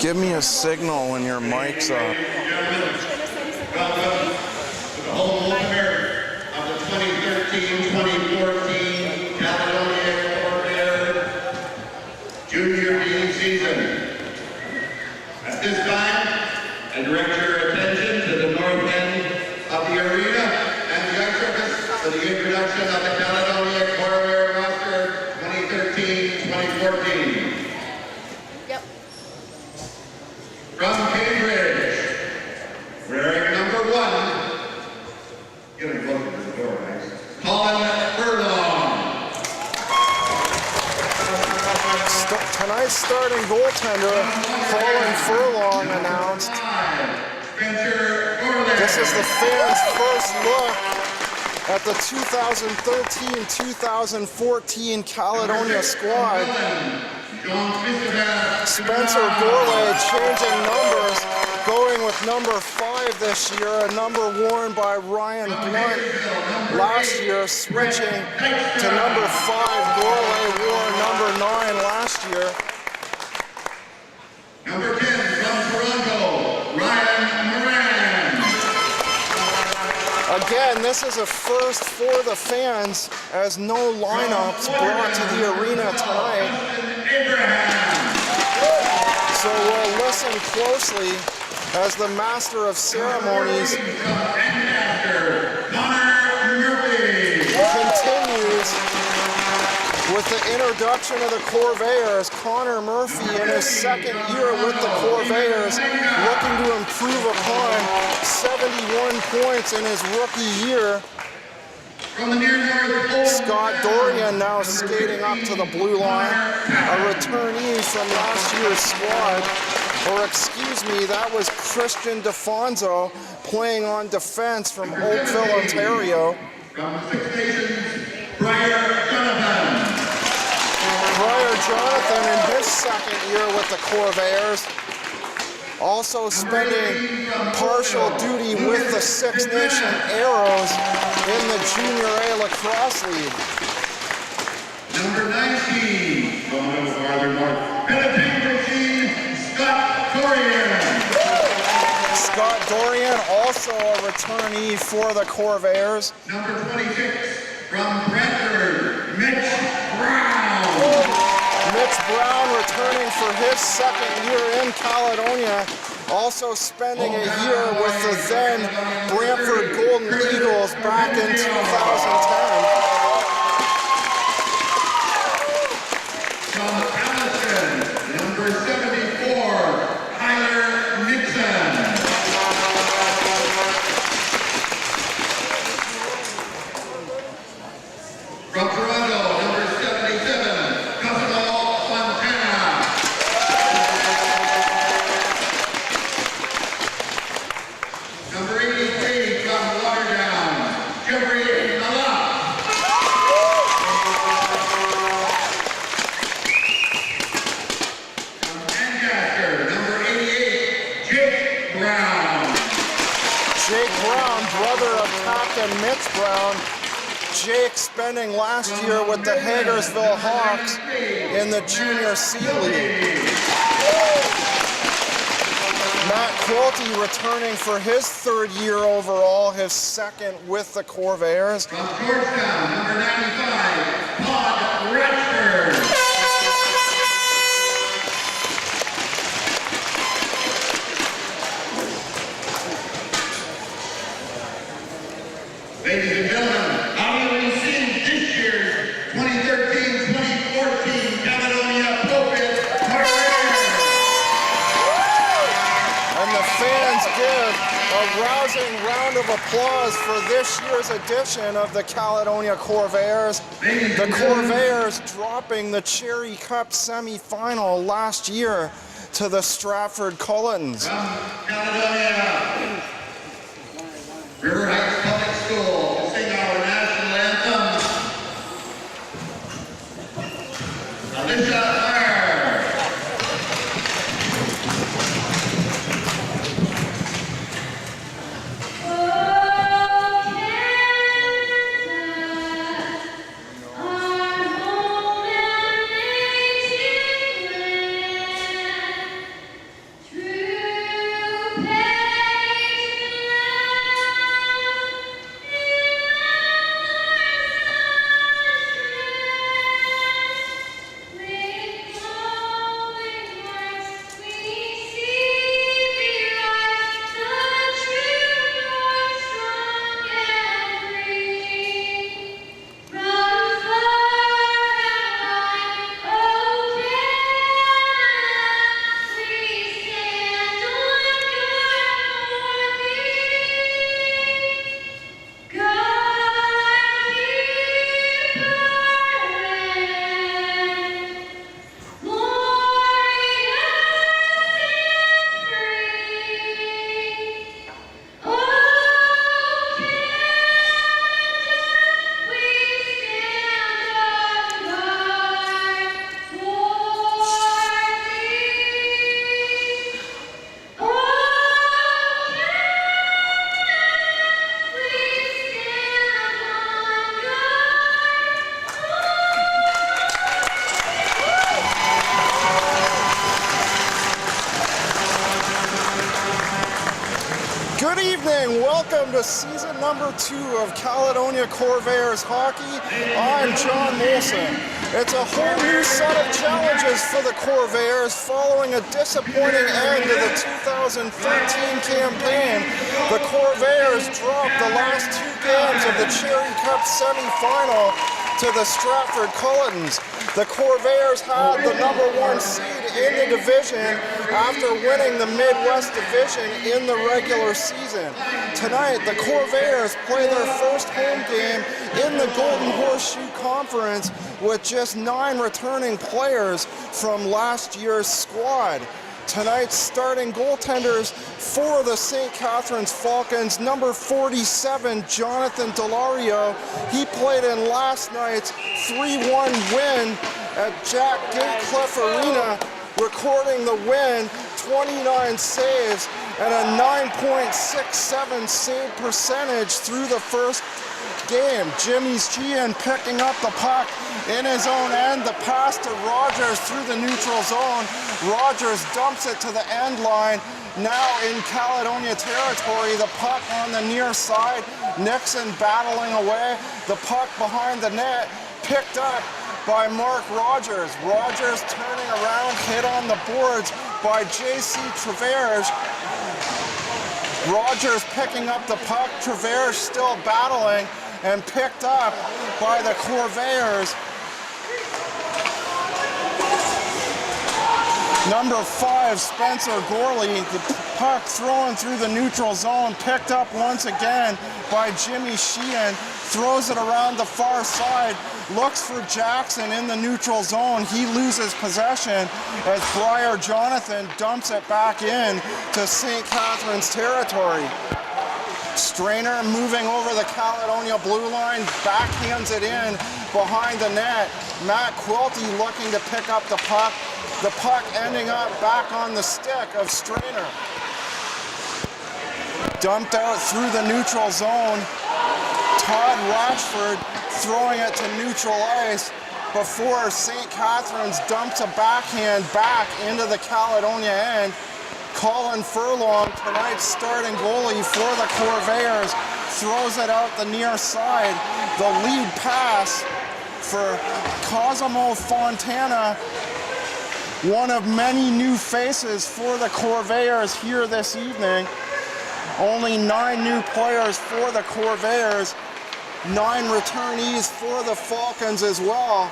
Give me a signal when your mic's up. Welcome to the home opener of the 2013-2014 Caledonia Pro-Fit Junior Team season. At this time, I direct your attention to the north end of the arena and the ice surface for the introduction of the Caledonia Pro-Fit roster 2013-2014. From Cambridge, wearing number 1, get him closer to the door, guys. Colin Furlong. Tonight's starting goaltender, Colin Furlong, announced. This is the fans' first look at the 2013-2014 Caledonia squad. Spencer Gourlay changing numbers, going with number 5 this year, a number worn by Ryan Blunt last year, switching to number 5. Gourlay wore number 9 last year. Number 10 from Toronto, Ryan Moran. Again, this is a first for the fans, as no lineups brought to the arena tonight. So we'll listen closely as the master of ceremonies continues with the introduction of the Corvairs. Connor Murphy, in his second year with the Corvairs, looking to improve upon 71 points in his rookie year. Scott Dorian now skating up to the blue line, a returnee from last year's squad. Or excuse me, that was Christian DeFonso playing on defense from Oakville, Ontario. From the Six Nations, Briar Jonathan in his second year with the Corvairs, also spending partial duty with the Six Nation Arrows in the Junior A Lacrosse League. Number 19, from a little farther north, Penitentiary, Scott Dorian. Scott Dorian, also a returnee for the Corvairs. Number 26, from Brentford, Mitch Brown. Mitch Brown returning for his second year in Caledonia, also spending a year with the then Brantford Golden Eagles back in 2010. From Allison, number 74, Tyler Nixon. From Toronto, number 77, number 83 from Waterdown, Jeffrey Mala. From Ancaster, number 88, Jake Brown. Jake Brown, brother of Captain Mitch Brown. Jake spending last year with the Hagersville Hawks in the Junior C League. Matt Quilty returning for his third year overall, his second with the Corvairs. From Georgetown, number 95, Todd Ratchford. Ladies and gentlemen, how do you receive this year's 2013-2014 Caledonia Pro-Fit Corvairs? And the fans give a rousing round of applause for this year's edition of the Caledonia Corvairs. The Corvairs dropping the Cherry Cup semi-final last year to the Stratford Cullitons. Caledonia, River Heights Public School, to sing our national anthem. Alicia Fire. Welcome to season number 2 of Caledonia Corvairs hockey. I'm John Molson. It's a whole new set of challenges for the Corvairs following a disappointing end to the 2013 campaign. The Corvairs dropped the last 2 games of the Cherry Cup semi-final to the Stratford Culletons. The Corvairs had the number 1 seed in the division after winning the Midwest Division in the regular season. Tonight, the Corvairs play their first home game in the Golden Horseshoe Conference with just 9 returning players from last year's squad. Tonight's starting goaltenders for the St. Catharines Falcons, number 47, Jonathan Delario. He played in last night's 3-1 win at Jack Gatecliff Arena, recording the win, 29 saves, and a 9.67 save percentage through the first game. Jimmy Sheehan picking up the puck in his own end. The pass to Rogers through the neutral zone. Rogers dumps it to the end line. Now in Caledonia territory, the puck on the near side. Nixon battling away. The puck behind the net, picked up by Mark Rogers. Rogers turning around, hit on the boards by J.C. Travers. Rogers picking up the puck. Travers still battling and picked up by the Corvairs. Number 5, Spencer Gorley, the puck thrown through the neutral zone, picked up once again by Jimmy Sheehan, throws it around the far side, looks for Jackson in the neutral zone. He loses possession as Briar Jonathan dumps it back in to St. Catharines territory. Strainer moving over the Caledonia blue line, backhands it in behind the net. Matt Quilty looking to pick up the puck. The puck ending up back on the stick of Strainer. Dumped out through the neutral zone. Todd Ratchford throwing it to neutral ice before St. Catharines dumps a backhand back into the Caledonia end. Colin Furlong, tonight's starting goalie for the Corvairs, throws it out the near side. The lead pass for Cosimo Fontana, one of many new faces for the Corvairs here this evening. Only 9 new players for the Corvairs, 9 returnees for the Falcons as well.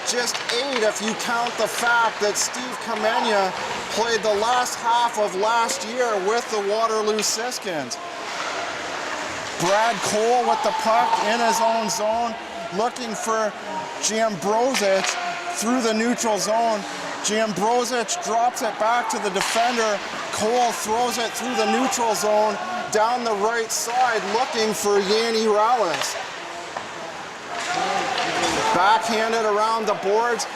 Just 8 if you count the fact that Steve Kamenya played the last half of last year with the Waterloo Siskins. Brad Cole with the puck in his own zone, looking for Jambrosic through the neutral zone. Jambrosic drops it back to the defender. Cole throws it through the neutral zone down the right side, looking for Yanni Rallis. Backhanded around the boards,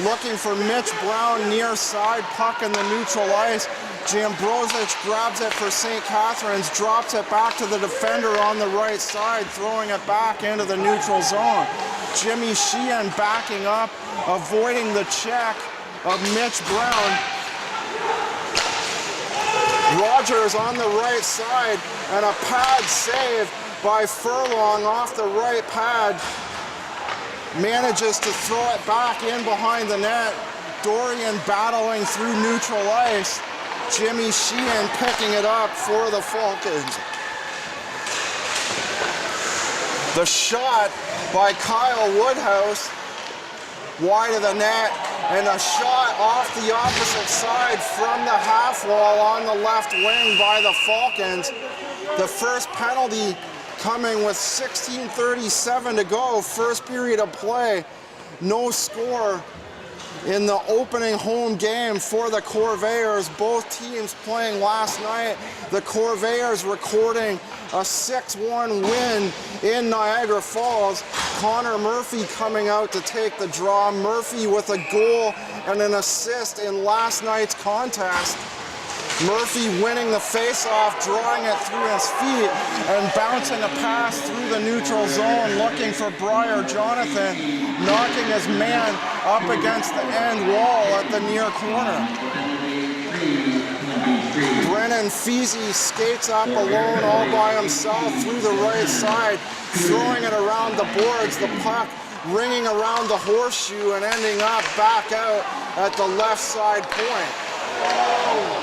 looking for Mitch Brown near side, puck in the neutral ice. Jambrosic grabs it for St. Catharines, drops it back to the defender on the right side, throwing it back into the neutral zone. Jimmy Sheehan backing up, avoiding the check of Mitch Brown. Rogers on the right side, and a pad save by Furlong off the right pad. Manages to throw it back in behind the net. Dorian battling through neutral ice. Jimmy Sheehan picking it up for the Falcons. The shot by Kyle Woodhouse wide of the net, and a shot off the opposite side from the half wall on the left wing by the Falcons. The first penalty coming with 16:37 to go, first period of play. No score in the opening home game for the Corvairs. Both teams playing last night. The Corvairs recording a 6-1 win in Niagara Falls. Connor Murphy coming out to take the draw. Murphy with a goal and an assist in last night's contest. Murphy winning the face-off, drawing it through his feet, and bouncing a pass through the neutral zone, looking for Briar Jonathan, knocking his man up against the end wall at the near corner. Brennan Kevin Feasy skates up alone all by himself through the right side, throwing it around the boards, the puck ringing around the horseshoe and ending up back out at the left side point.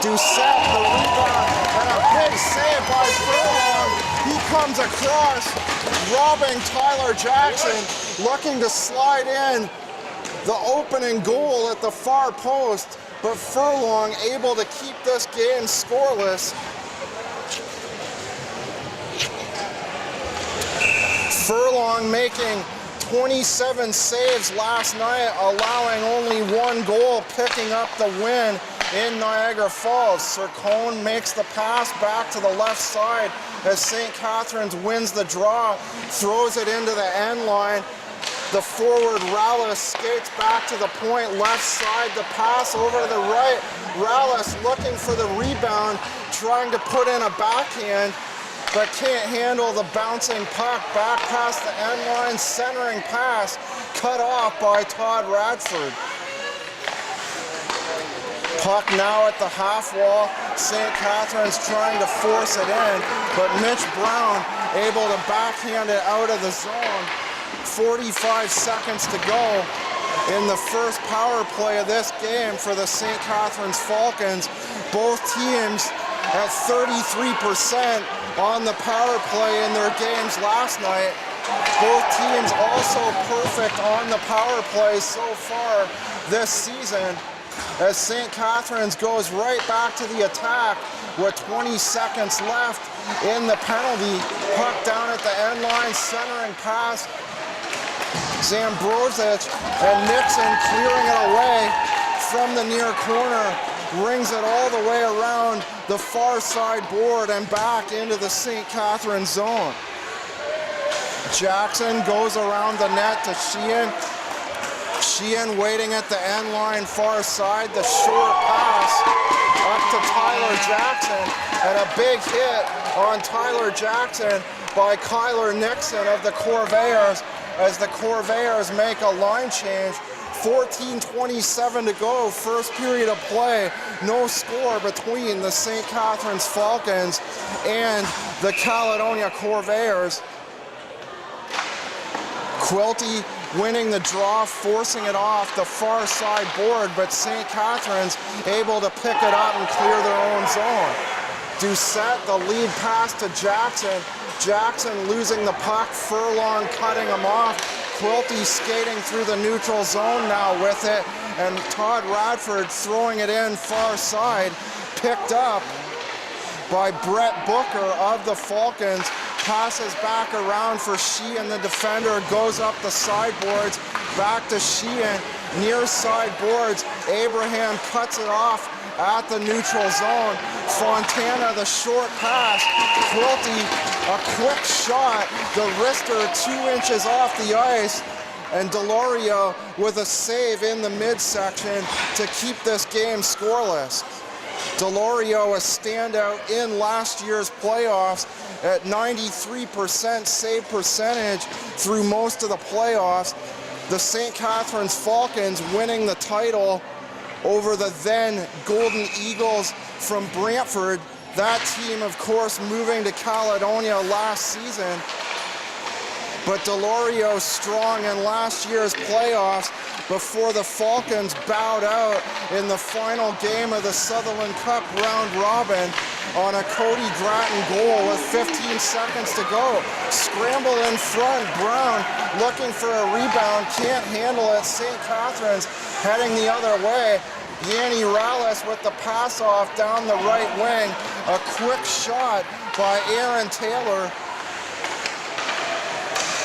Doucette, the rebound, and a big save by Furlong. He comes across, robbing Tyler Jackson, looking to slide in the opening goal at the far post, but Furlong able to keep this game scoreless. Furlong making 27 saves last night, allowing only one goal, picking up the win in Niagara Falls. Sircone makes the pass back to the left side as St. Catharines wins the draw, throws it into the end line. The forward Rallis skates back to the point, left side, the pass over to the right. Rallis looking for the rebound, trying to put in a backhand, but can't handle the bouncing puck. Back past the end line, centering pass, cut off by Todd Radford. Puck now at the half wall. St. Catharines trying to force it in, but Mitch Brown able to backhand it out of the zone. 45 seconds to go in the first power play of this game for the St. Catharines Falcons. Both teams at 33% on the power play in their games last night. Both teams also perfect on the power play so far this season, as St. Catharines goes right back to the attack with 20 seconds left in the penalty. Puck down at the end line, centering pass. Zambrosic and Nixon clearing it away from the near corner, brings it all the way around the far side board and back into the St. Catharines zone. Jackson goes around the net to Sheehan. Sheehan waiting at the end line far side, the short pass up to Tyler Jackson, and a big hit on Tyler Jackson by Kyler Nixon of the Corvairs, as the Corvairs make a line change. 14:27 to go, first period of play. No score between the St. Catharines Falcons and the Caledonia Corvairs. Quilty winning the draw, forcing it off the far side board, but St. Catharines able to pick it up and clear their own zone. Doucette, the lead pass to Jackson. Jackson losing the puck, Furlong cutting him off. Quilty skating through the neutral zone now with it, and Todd Radford throwing it in far side, picked up by Brett Booker of the Falcons. Passes back around for Sheehan, the defender, goes up the sideboards, back to Sheehan, near sideboards. Abraham cuts it off at the neutral zone. Fontana, the short pass. Quilty, a quick shot. The wrister 2 inches off the ice. And Delorio with a save in the midsection to keep this game scoreless. Delorio, a standout in last year's playoffs at 93% save percentage through most of the playoffs. The St. Catharines Falcons winning the title over the then Golden Eagles from Brantford. That team, of course, moving to Caledonia last season. But Delorio strong in last year's playoffs before the Falcons bowed out in the final game of the Sutherland Cup round robin on a Cody Grattan goal with 15 seconds to go. Scramble in front, Brown looking for a rebound, can't handle it. St. Catharines heading the other way. Yanni Rallis with the pass off down the right wing. A quick shot by Aaron Taylor.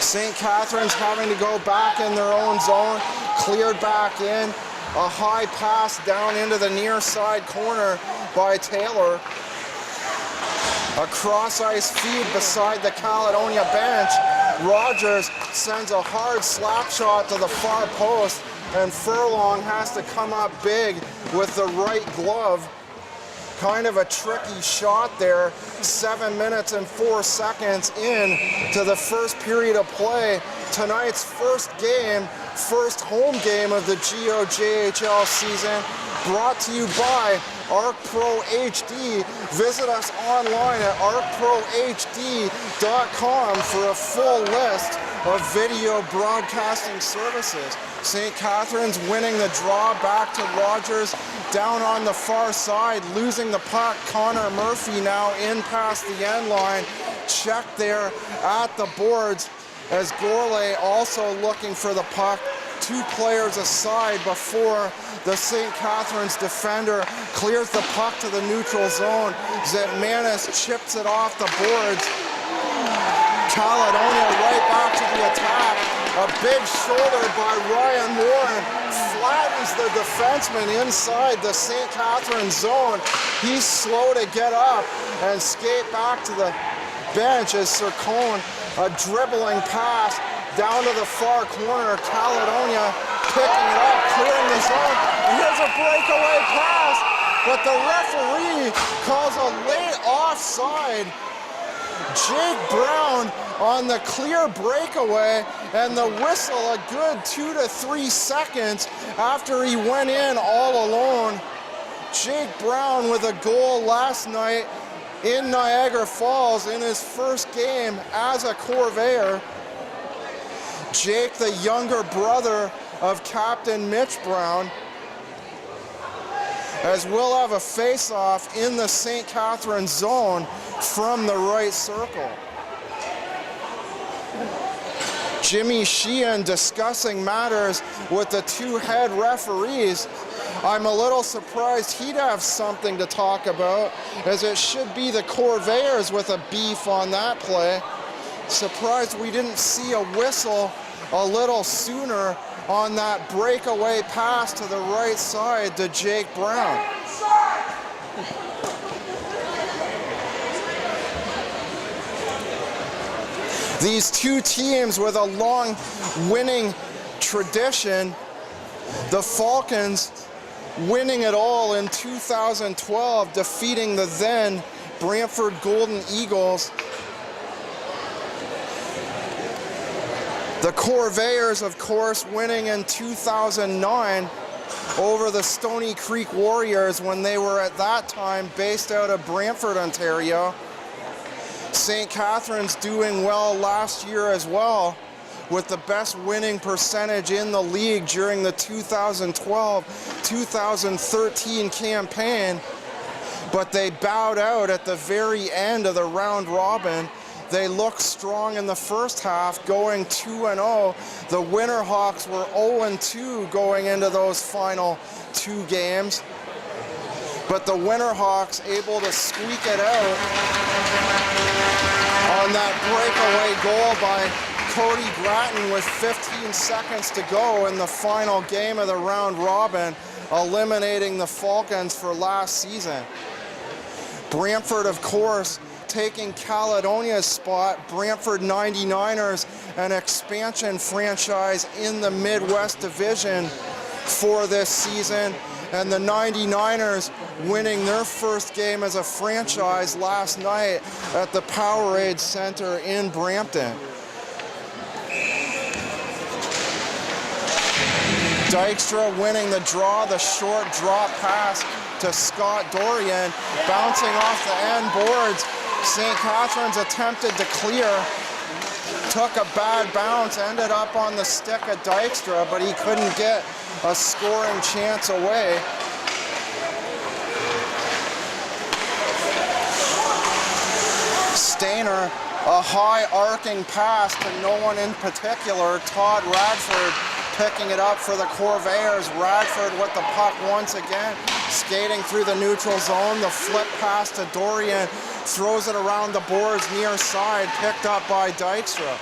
St. Catharines having to go back in their own zone, cleared back in. A high pass down into the near side corner by Taylor. A cross-ice feed beside the Caledonia bench. Rogers sends a hard slap shot to the far post, and Furlong has to come up big with the right glove. Kind of a tricky shot there. 7 minutes and 4 seconds in to the first period of play. Tonight's first game, first home game of the GOJHL season. brought to you by Arc Pro HD. Visit us online at arcprohd.com for a full list of video broadcasting services. St. Catharines winning the draw back to Rogers down on the far side, losing the puck. Connor Murphy now in past the end line. Check there at the boards as Gourlay also looking for the puck. 2 players aside before the St. Catharines defender clears the puck to the neutral zone. Zetmanis chips it off the boards. Caledonia right back to the attack. A big shoulder by Ryan Warren flattens the defenseman inside the St. Catharines zone. He's slow to get up and skate back to the bench as Sircone, a dribbling pass down to the far corner. Caledonia picking it up, clearing the zone. And here's a breakaway pass, but the referee calls a late offside. Jake Brown on the clear breakaway, and the whistle a good 2 to 3 seconds after he went in all alone. Jake Brown with a goal last night in Niagara Falls in his first game as a Corvair. Jake, the younger brother of Captain Mitch Brown, as we'll have a face-off in the St. Catharines zone from the right circle. Jimmy Sheehan discussing matters with the 2 head referees. I'm a little surprised he'd have something to talk about, as it should be the Corvairs with a beef on that play. Surprised we didn't see a whistle a little sooner on that breakaway pass to the right side to Jake Brown. These 2 teams with a long winning tradition, the Falcons winning it all in 2012, defeating the then Brantford Golden Eagles. The Corvairs, of course, winning in 2009 over the Stony Creek Warriors when they were at that time based out of Brantford, Ontario. St. Catharines doing well last year as well, with the best winning percentage in the league during the 2012-2013 campaign, but they bowed out at the very end of the round robin. They looked strong in the first half, going 2-0. The Winterhawks were 0-2 going into those final 2 games. But the Winterhawks able to squeak it out on that breakaway goal by Cody Gratton with 15 seconds to go in the final game of the round robin, eliminating the Falcons for last season. Brantford, of course, taking Caledonia's spot. Brantford 99ers, an expansion franchise in the Midwest Division for this season, and the 99ers winning their first game as a franchise last night at the Powerade Center in Brampton. Dykstra winning the draw, the short drop pass to Scott Dorian, bouncing off the end boards. St. Catharines attempted to clear, took a bad bounce, ended up on the stick of Dykstra, but he couldn't get a scoring chance away. Stainer, a high arcing pass to no one in particular. Todd Radford picking it up for the Corvairs. Radford with the puck once again, skating through the neutral zone. The flip pass to Dorian, throws it around the boards near side, picked up by Dykstra.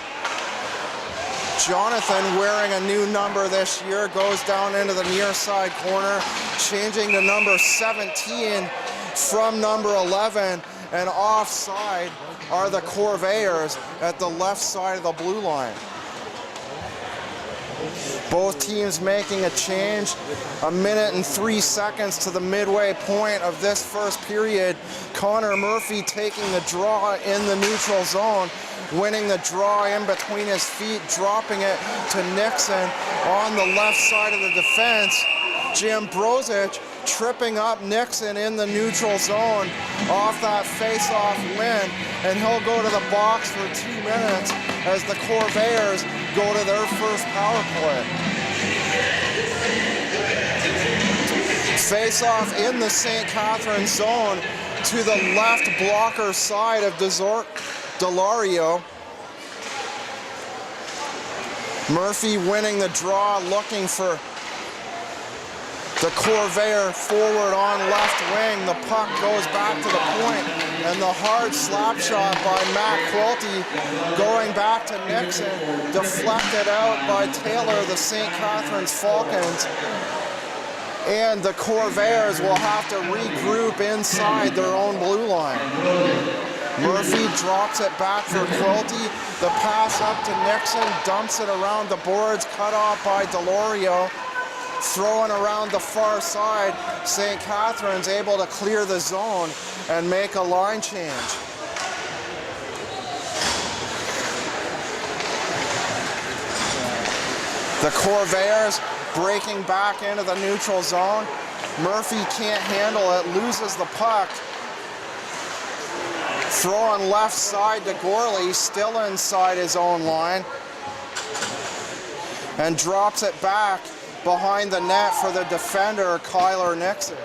Jonathan, wearing a new number this year, goes down into the near side corner, changing to number 17 from number 11, and offside are the Corvairs at the left side of the blue line. Both teams making a change. 1 minute and 3 seconds to the midway point of this first period. Connor Murphy taking the draw in the neutral zone, winning the draw in between his feet, dropping it to Nixon on the left side of the defense. Jim Brozic tripping up Nixon in the neutral zone off that face-off win, and he'll go to the box for 2 minutes as the Corvairs go to their first power play. Face-off in the St. Catharines zone to the left blocker side of Delario. Murphy winning the draw, looking for the Corvair forward on left wing. The puck goes back to the point, and the hard slap shot by Matt Quilty going back to Nixon, deflected out by Taylor, the St. Catharines Falcons. And the Corvairs will have to regroup inside their own blue line. Murphy drops it back for Quilty. The pass up to Nixon, dumps it around the boards, cut off by Delario. Throwing around the far side, St. Catharines able to clear the zone and make a line change. The Corvairs breaking back into the neutral zone. Murphy can't handle it, loses the puck. Throwing left side to Gorley, still inside his own line. And drops it back behind the net for the defender, Kyler Nixon.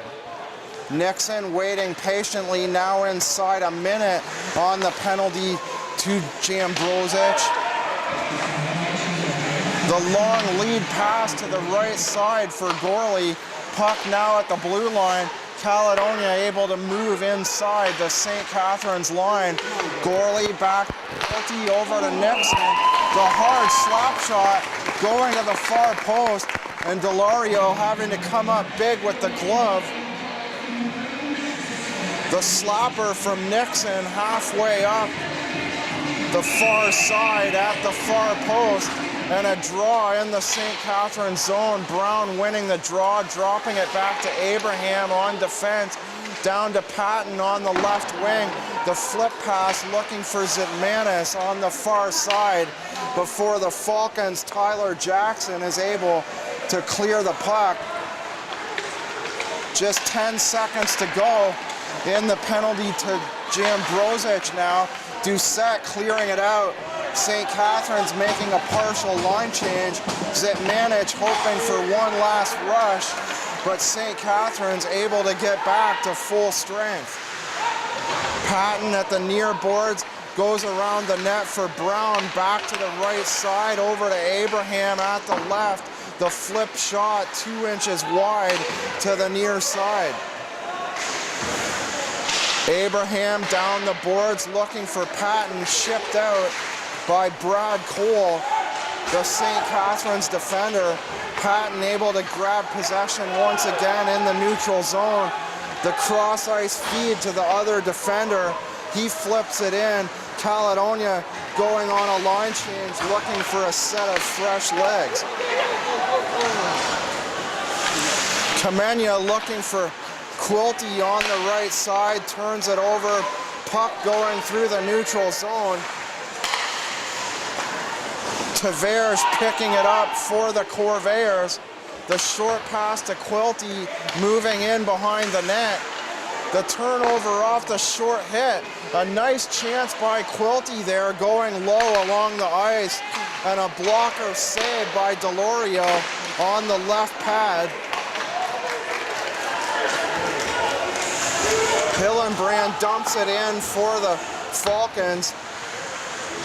Nixon waiting patiently, now inside a minute on the penalty to Jambrosic. The long lead pass to the right side for Gorley. Puck now at the blue line. Caledonia able to move inside the St. Catharines line. Gorley back over to Nixon. The hard slap shot going to the far post, and Delario having to come up big with the glove. The slapper from Nixon halfway up the far side at the far post, and a draw in the St. Catharines zone. Brown winning the draw, dropping it back to Abraham on defense, down to Patton on the left wing. The flip pass looking for Zitmanis on the far side before the Falcons' Tyler Jackson is able to clear the puck. Just 10 seconds to go in the penalty to Jambrosic now. Doucette clearing it out. St. Catharines making a partial line change. Zitmanis hoping for one last rush, but St. Catharines able to get back to full strength. Patton at the near boards goes around the net for Brown, back to the right side, over to Abraham at the left. The flip shot 2 inches wide to the near side. Abraham down the boards looking for Patton, shipped out by Brad Cole, the St. Catharines defender. Patton able to grab possession once again in the neutral zone. The cross ice feed to the other defender. He flips it in. Caledonia going on a line change, looking for a set of fresh legs. Kamenya looking for Quilty on the right side, turns it over. Puck going through the neutral zone. Tavares picking it up for the Corvairs. The short pass to Quilty, moving in behind the net. The turnover off the short hit. A nice chance by Quilty there, going low along the ice. And a blocker saved by Delario on the left pad. Hillenbrand dumps it in for the Falcons.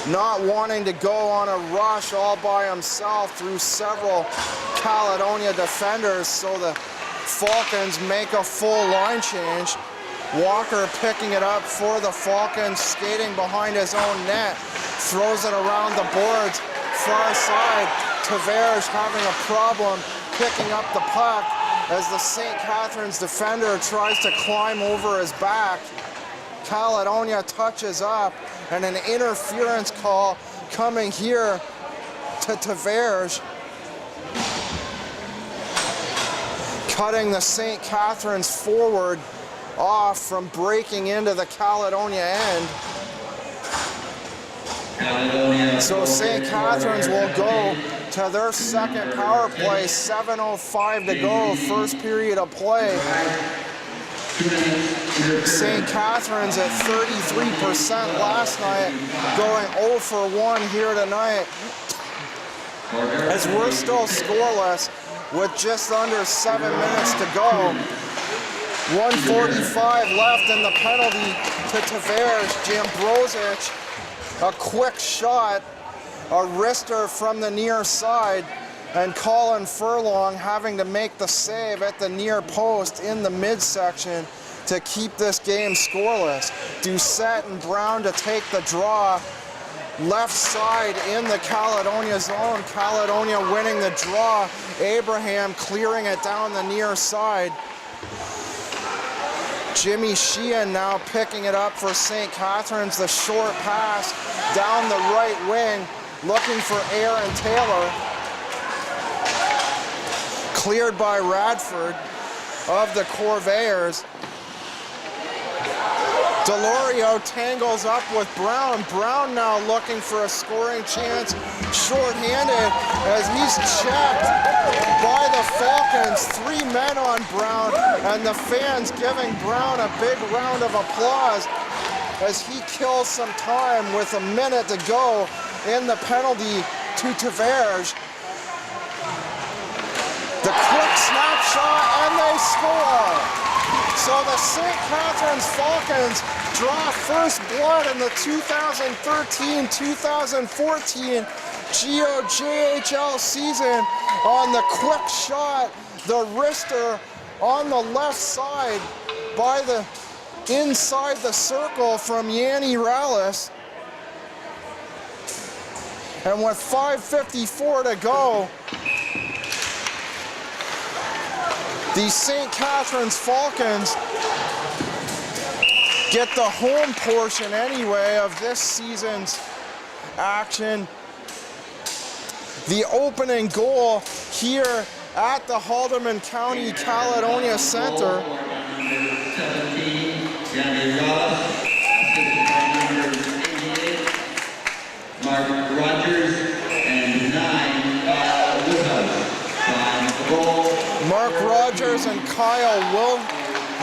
Not wanting to go on a rush all by himself through several Caledonia defenders, so the Falcons make a full line change. Walker picking it up for the Falcons, skating behind his own net, throws it around the boards, far side. Tavares having a problem picking up the puck as the St. Catharines defender tries to climb over his back. Caledonia touches up, and an interference call coming here to Tavares, cutting the St. Catharines forward off from breaking into the Caledonia end. So St. Catharines will go to their second power play. 7:05 to go, first period of play. St. Catharines at 33% last night, going 0 for 1 here tonight. As we're still scoreless with just under 7 minutes to go. 1:45 left in the penalty to Tavares. Jambrosic, a quick shot, a wrister from the near side, and Colin Furlong having to make the save at the near post in the midsection to keep this game scoreless. Doucette and Brown to take the draw. Left side in the Caledonia zone. Caledonia winning the draw. Abraham clearing it down the near side. Jimmy Sheehan now picking it up for St. Catharines. The short pass down the right wing, looking for Aaron Taylor. Cleared by Radford of the Corvairs. Delorio tangles up with Brown. Brown now looking for a scoring chance. Short-handed as he's checked by the Falcons. 3 men on Brown, and the fans giving Brown a big round of applause as he kills some time with a minute to go in the penalty to Tavares. The quick snapshot, and they score. So the St. Catharines Falcons draw first blood in the 2013-2014 GOJHL season on the quick shot, the wrister on the left side by the inside the circle from Yanni Rallis. And with 5:54 to go, the St. Catharines Falcons get the home portion anyway of this season's action. The opening goal here at the Haldeman County Caledonia Center. Mark Rogers and 9 Woodhouse. Mark Rogers and Kyle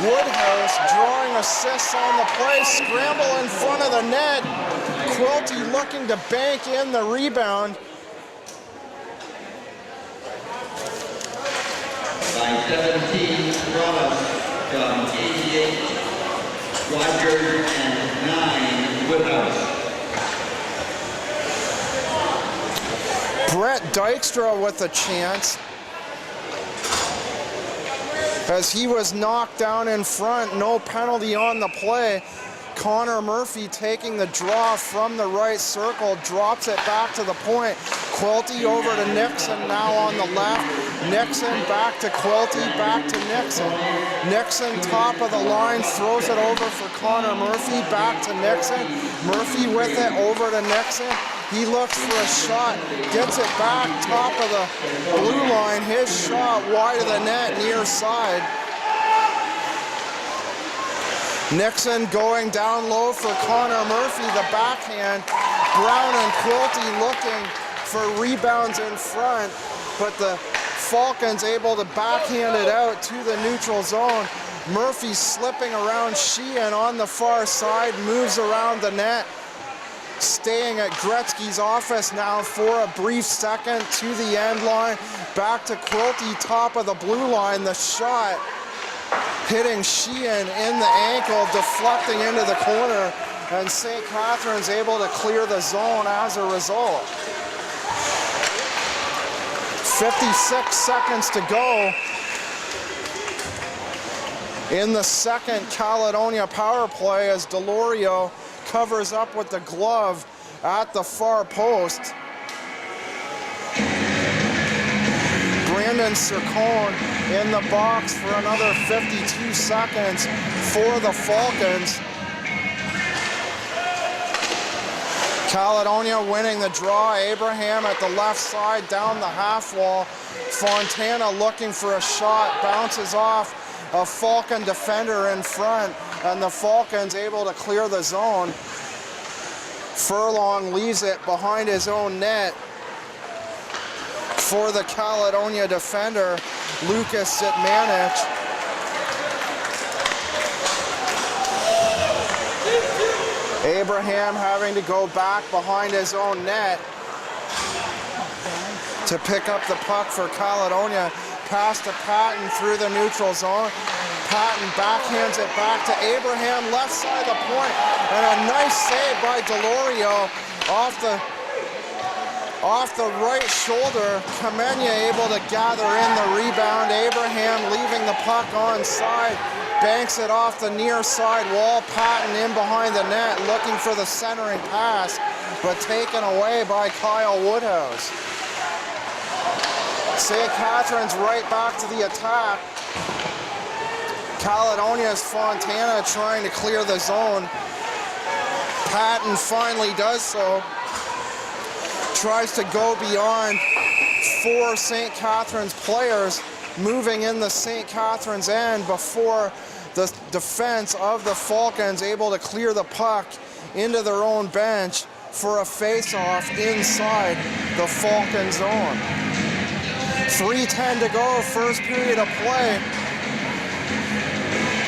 Woodhouse drawing assists on the play. Scramble in front of the net. Quilty looking to bank in the rebound. By 17, Roberts from 88, Rogers and 9 Woodhouse. Brett Dykstra with a chance as he was knocked down in front. No penalty on the play. Connor Murphy taking the draw from the right circle, drops it back to the point. Quilty over to Nixon, now on the left. Nixon back to Quilty, back to Nixon. Nixon top of the line, throws it over for Connor Murphy, back to Nixon. Murphy with it, over to Nixon. He looks for a shot, gets it back, top of the blue line. His shot wide of the net, near side. Nixon going down low for Connor Murphy, the backhand. Brown and Quilty looking for rebounds in front, but the Falcons able to backhand it out to the neutral zone. Murphy slipping around Sheehan on the far side, moves around the net. Staying at Gretzky's office now for a brief second to the end line. Back to Quilty, top of the blue line. The shot hitting Sheehan in the ankle, deflecting into the corner, and St. Catharines able to clear the zone as a result. 56 seconds to go in the second Caledonia power play as Delorio covers up with the glove at the far post. Brandon Sircone in the box for another 52 seconds for the Falcons. Caledonia winning the draw. Abraham at the left side down the half wall. Fontana looking for a shot, bounces off a Falcon defender in front, and the Falcons able to clear the zone. Furlong leaves it behind his own net. for the Caledonia defender, Lucas Zitmanich. Abraham having to go back behind his own net to pick up the puck for Caledonia. Pass to Patton through the neutral zone. Patton backhands it back to Abraham, left side of the point, and a nice save by Delorio off the right shoulder. Kamenya able to gather in the rebound. Abraham leaving the puck onside, banks it off the near side wall. Patton in behind the net, looking for the centering pass, but taken away by Kyle Woodhouse. St. Catharines right back to the attack. Caledonia's Fontana trying to clear the zone. Patton finally does so. Tries to go beyond 4 St. Catharines players, moving in the St. Catharines end before the defense of the Falcons able to clear the puck into their own bench for a face-off inside the Falcon zone. 3:10 to go, first period of play.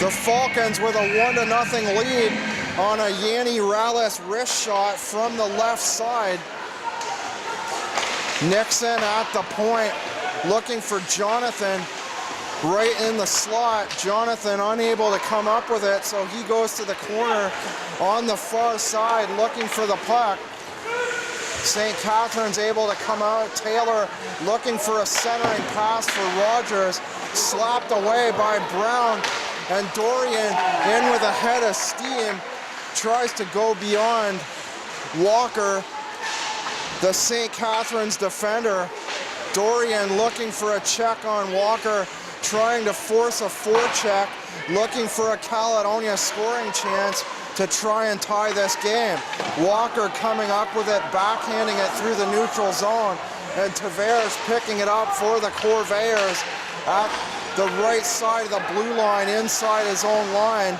The Falcons with a 1-0 lead on a Yanni Rallis wrist shot from the left side. Nixon at the point, looking for Jonathan right in the slot. Jonathan unable to come up with it, so he goes to the corner on the far side looking for the puck. St. Catharines able to come out. Taylor looking for a centering pass for Rogers, slapped away by Brown, and Dorian in with a head of steam, tries to go beyond Walker, the St. Catharines defender. Dorian looking for a check on Walker, trying to force a forecheck, looking for a Caledonia scoring chance to try and tie this game. Walker coming up with it, backhanding it through the neutral zone, and Tavares picking it up for the Corvairs at the right side of the blue line, inside his own line.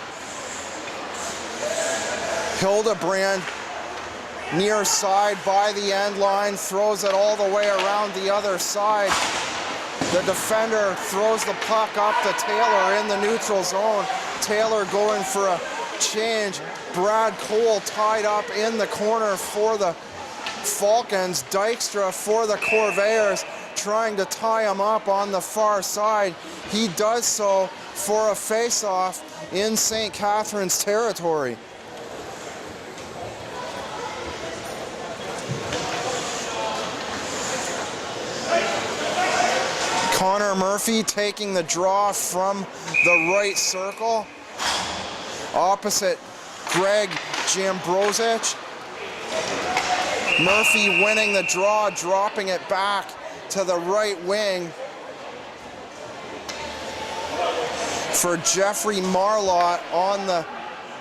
Hildebrand near side by the end line, throws it all the way around the other side. The defender throws the puck up to Taylor in the neutral zone. Taylor going for a change. Brad Cole tied up in the corner for the Falcons. Dykstra for the Corvairs, trying to tie him up on the far side. He does so for a face-off in St. Catharines territory. Connor Murphy taking the draw from the right circle. Opposite Greg Jambrosic. Murphy winning the draw, dropping it back to the right wing for Jeffrey Marlott on the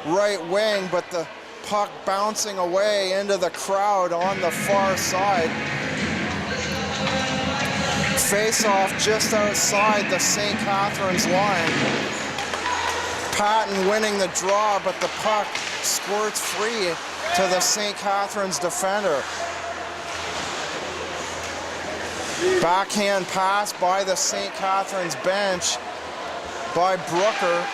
right wing, but the puck bouncing away into the crowd on the far side. Face-off just outside the St. Catharines line. Patton winning the draw, but the puck squirts free to the St. Catharines defender. Backhand pass by the St. Catharines bench by Brooker.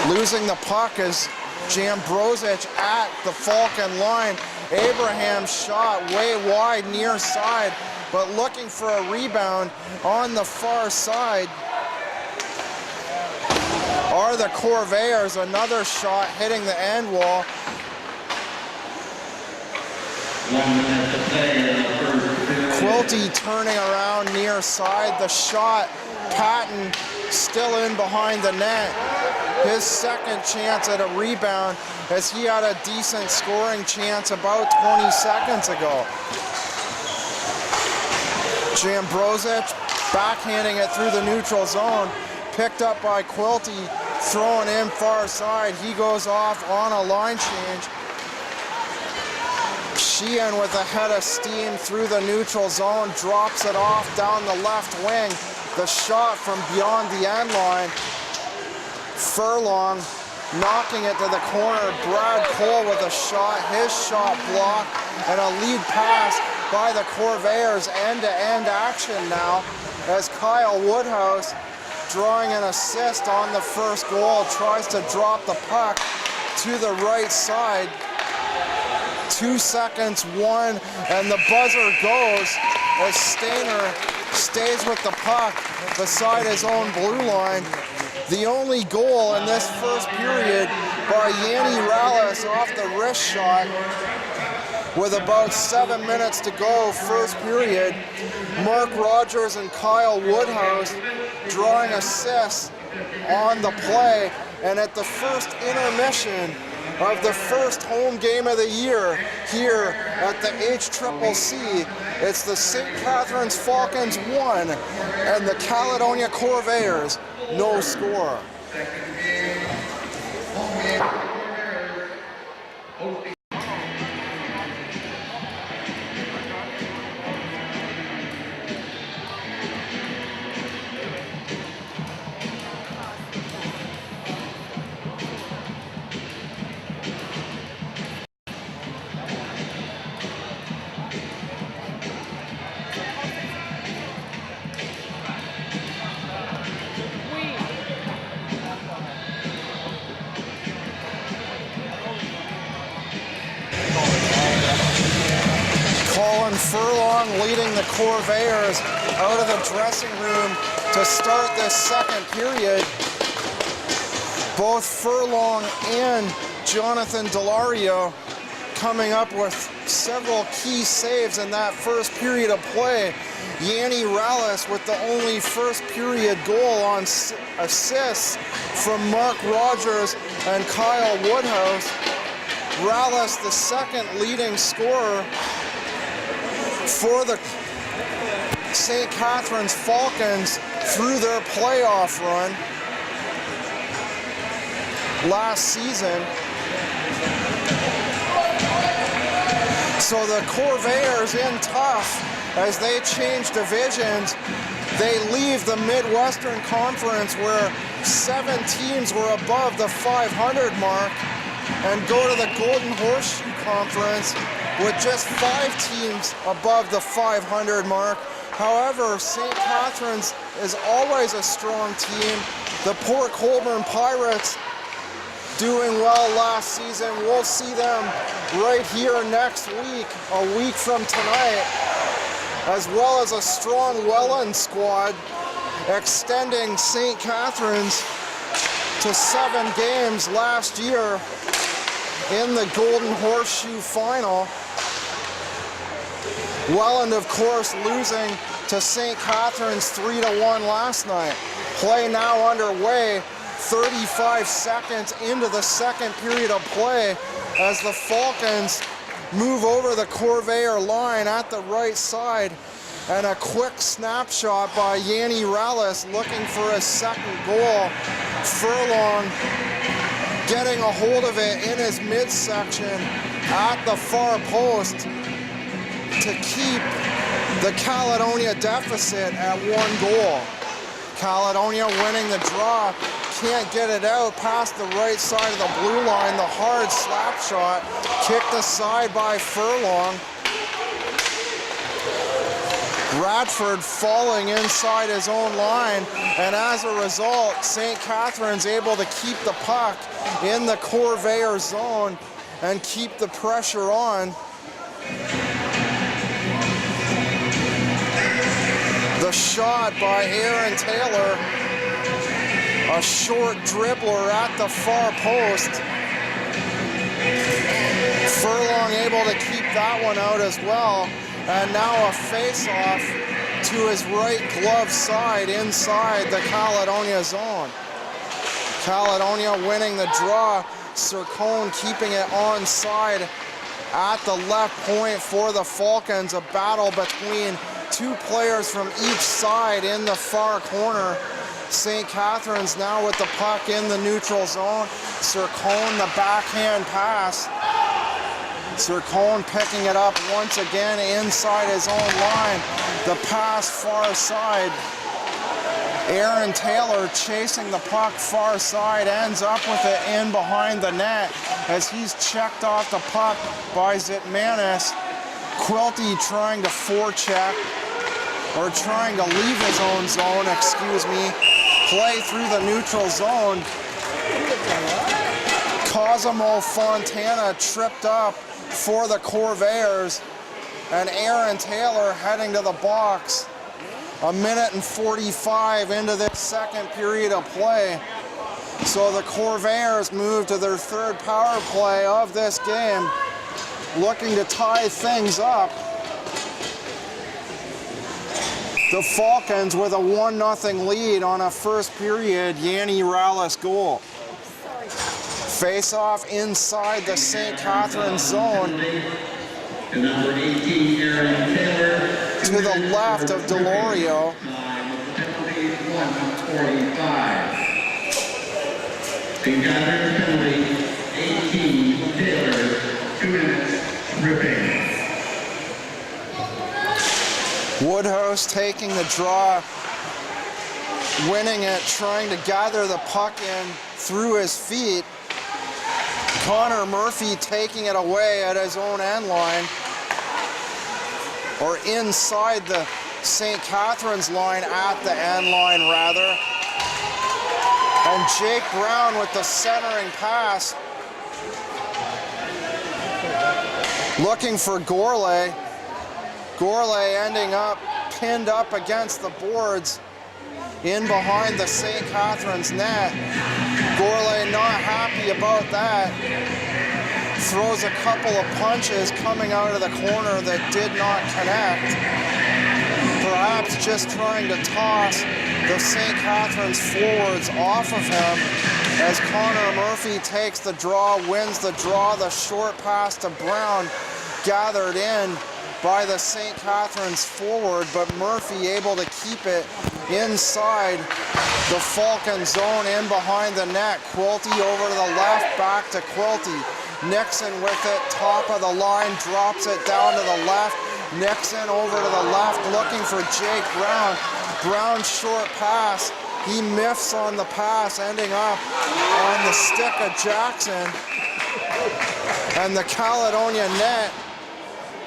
Losing the puck is Jambrosic at the Falcon line. Abraham shot way wide near side, but looking for a rebound on the far side are the Corvairs. Another shot hitting the end wall. Quilty turning around near side. The shot, Patton still in behind the net. His second chance at a rebound, as he had a decent scoring chance about 20 seconds ago. Jambrosic backhanding it through the neutral zone, picked up by Quilty, thrown in far side. He goes off on a line change. Sheehan with a head of steam through the neutral zone, drops it off down the left wing. The shot from beyond the end line. Furlong knocking it to the corner. Brad Cole with a shot, his shot blocked, and a lead pass by the Corvairs. End-to-end action now as Kyle Woodhouse, drawing an assist on the first goal, tries to drop the puck to the right side. 2 seconds, 1, and the buzzer goes as Stainer stays with the puck beside his own blue line. The only goal in this first period by Yanni Rallis off the wrist shot with about 7 minutes to go, first period. Mark Rogers and Kyle Woodhouse drawing assists on the play, and at the first intermission of the first home game of the year here at the HCCC, it's the St. Catharines Falcons 1 and the Caledonia Corvairs no score. Furlong leading the Corvairs out of the dressing room to start this second period. Both Furlong and Jonathan Delario coming up with several key saves in that first period of play. Yanni Rallis with the only first period goal on assists from Mark Rogers and Kyle Woodhouse. Rallis, the second leading scorer for the St. Catharines Falcons through their playoff run last season. So the Corvairs in tough as they change divisions. They leave the Midwestern Conference where 7 teams were above the 500 mark and go to the Golden Horseshoe Conference with just 5 teams above the 500 mark. However, St. Catharines is always a strong team. The Port Colborne Pirates doing well last season. We'll see them right here next week, a week from tonight, as well as a strong Welland squad extending St. Catharines to 7 games last year in the Golden Horseshoe Final. Welland, of course, losing to St. Catharines 3-1 last night. Play now underway, 35 seconds into the second period of play as the Falcons move over the Corvair line at the right side. And a quick snapshot by Yanni Rallis looking for his second goal. Furlong getting a hold of it in his midsection at the far post to keep the Caledonia deficit at 1 goal. Caledonia winning the draw, can't get it out past the right side of the blue line. The hard slap shot kicked aside by Furlong. Radford falling inside his own line, and as a result, St. Catharines able to keep the puck in the Corvair zone and keep the pressure on. The shot by Aaron Taylor, a short dribbler at the far post. Furlong able to keep that one out as well. And now a face-off to his right glove side inside the Caledonia zone. Caledonia winning the draw. Sircone keeping it onside at the left point for the Falcons. A battle between 2 players from each side in the far corner. St. Catharines now with the puck in the neutral zone. Sircone, the backhand pass. Sircone picking it up once again inside his own line. The pass far side. Aaron Taylor chasing the puck far side, ends up with it in behind the net as he's checked off the puck by Zitmanis. Quilty trying to forecheck, or trying to leave his own zone, excuse me. Play through the neutral zone. Cosimo Fontana tripped up for the Corvairs, and Aaron Taylor heading to the box. A minute and 45 into this second period of play. So the Corvairs move to their third power play of this game, looking to tie things up. The Falcons with a 1-0 lead on a first period Yanni Rallis goal. Face-off inside the St. Catharines zone. To number 18, Aaron Taylor. To the left of Delorio. Penalty 1:45. St. Catharines penalty 18, Taylor, 2 minutes, ripping. Woodhouse taking the draw, winning it, trying to gather the puck in through his feet. Connor Murphy taking it away at his own end line, or inside the St. Catharines line, at the end line rather. And Jake Brown with the centering pass, looking for Gourlay. Gourlay ending up pinned up against the boards in behind the St. Catharines net. Gourlay not happy about that. Throws a couple of punches coming out of the corner that did not connect. Perhaps just trying to toss the St. Catharines forwards off of him as Connor Murphy takes the draw, wins the draw. The short pass to Brown gathered in by the St. Catharines forward, but Murphy able to keep it inside the Falcon zone in behind the net. Quilty over to the left, back to Quilty. Nixon with it, top of the line, drops it down to the left. Nixon over to the left, looking for Jake Brown. Brown short pass. He miffs on the pass, ending up on the stick of Jackson. And the Caledonia net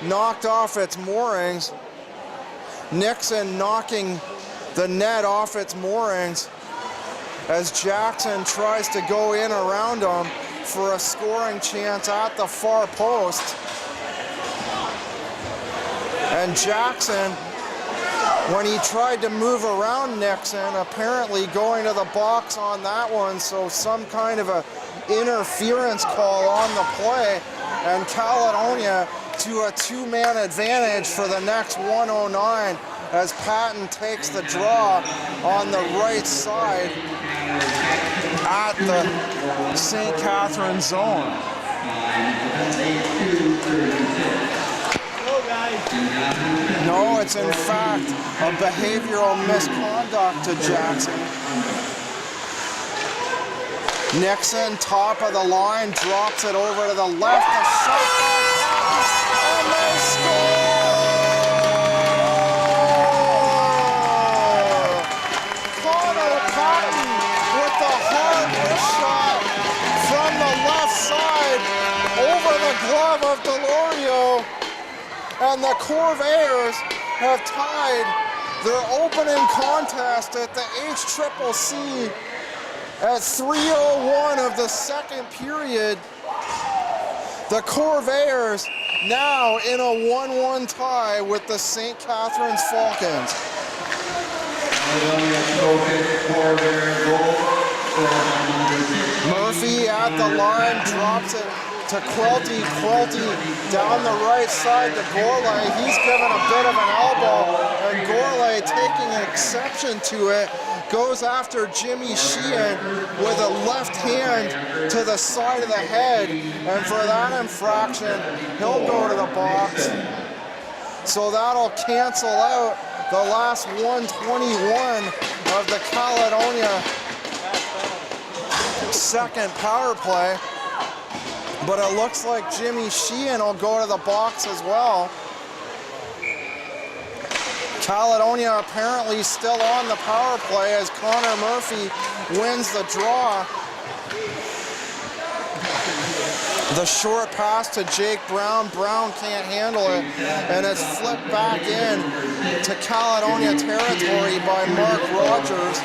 knocked off its moorings. Nixon knocking the net off its moorings as Jackson tries to go in around him for a scoring chance at the far post. And Jackson, when he tried to move around Nixon, apparently going to the box on that one, so some kind of a interference call on the play, and Caledonia to a two-man advantage for the next 109 as Patton takes the draw on the right side at the St. Catharines zone. No, it's in fact a behavioral misconduct to Jackson. Nixon, top of the line, drops it over to the left. The shot, and they score! Connor Patton with the hard shot from the left side over the glove of Delorio. And the Corvairs have tied their opening contest at the HCCC at 3:01 of the second period. The Corvairs now in a 1-1 tie with the St. Catharines Falcons. Murphy at the line, drops it to Quilty. Quilty down the right side to Gourlay. He's given a bit of an elbow, and Gourlay, taking an exception to it, goes after Jimmy Sheehan with a left hand to the side of the head, and for that infraction, he'll go to the box. So that'll cancel out the last 121 of the Caledonia second power play. But it looks like Jimmy Sheehan will go to the box as well. Caledonia apparently still on the power play as Connor Murphy wins the draw. The short pass to Jake Brown. Brown can't handle it, and it's flipped back in to Caledonia territory by Mark Rogers,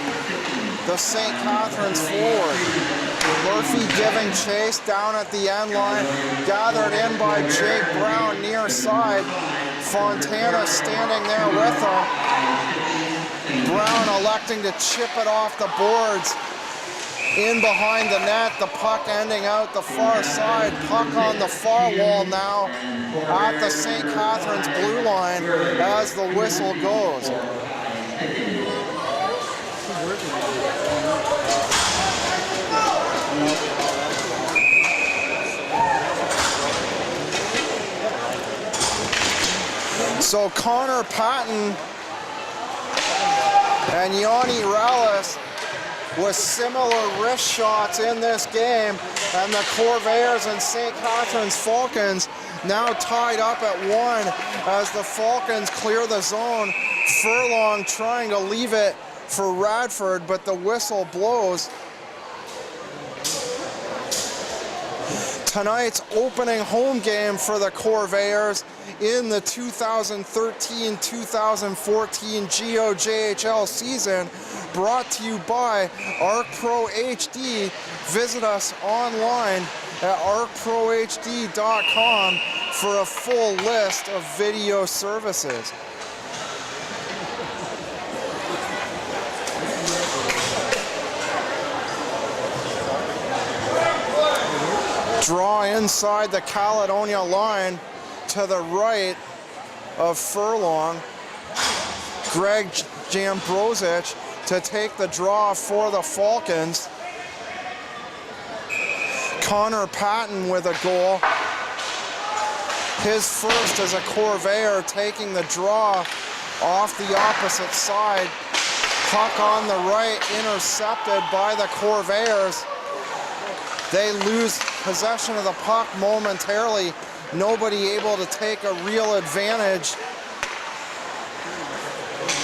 the St. Catharines forward. Murphy giving chase down at the end line, gathered in by Jake Brown near side. Fontana standing there with him. Brown electing to chip it off the boards. In behind the net, the puck ending out the far side. Puck on the far wall now at the St. Catharines blue line as the whistle goes. So Connor Patton and Yanni Rallis with similar wrist shots in this game, and the Corvairs and St. Catharines Falcons now tied up at 1 as the Falcons clear the zone. Furlong trying to leave it for Radford, but the whistle blows. Tonight's opening home game for the Corvairs in the 2013-2014 GOJHL season, brought to you by ARC Pro HD. Visit us online at arcprohd.com for a full list of video services. Draw inside the Caledonia line to the right of Furlong. Greg Jambrosic to take the draw for the Falcons. Connor Patton with a goal. His first as a Corvair, taking the draw off the opposite side. Puck on the right, intercepted by the Corvairs. They lose possession of the puck momentarily. Nobody able to take a real advantage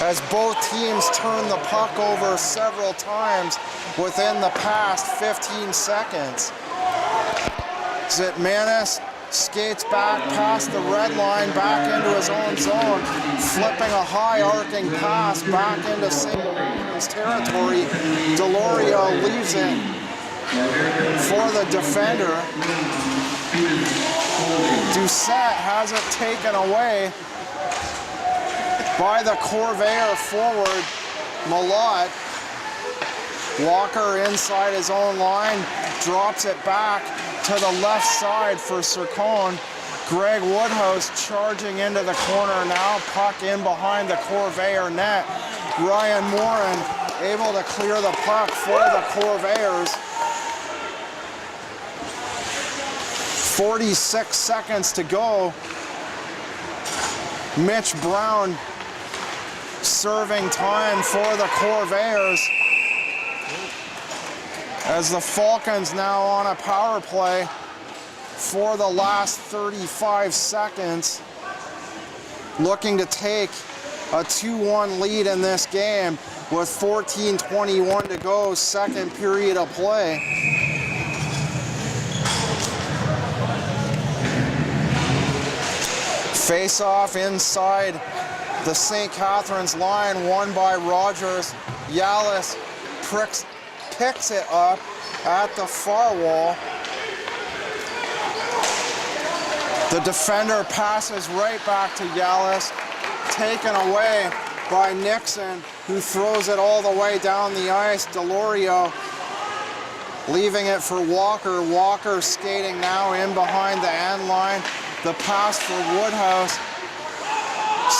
as both teams turn the puck over several times within the past 15 seconds. Zitmanis skates back past the red line, back into his own zone, flipping a high arcing pass back into St. Catharines territory. Deloria leaves it for the defender. Doucette has it taken away by the Corvair forward, Malott. Walker inside his own line, drops it back to the left side for Sircone. Greg Woodhouse charging into the corner now, puck in behind the Corvair net. Ryan Morin able to clear the puck for the Corvairs. 46 seconds to go. Mitch Brown serving time for the Corvairs as the Falcons now on a power play for the last 35 seconds, looking to take a 2-1 lead in this game with 14:21 to go, second period of play. Face-off inside the St. Catharines line, won by Rogers. Yalis picks it up at the far wall. The defender passes right back to Yalis, taken away by Nixon, who throws it all the way down the ice. Delorio leaving it for Walker. Walker skating now in behind the end line. The pass for Woodhouse.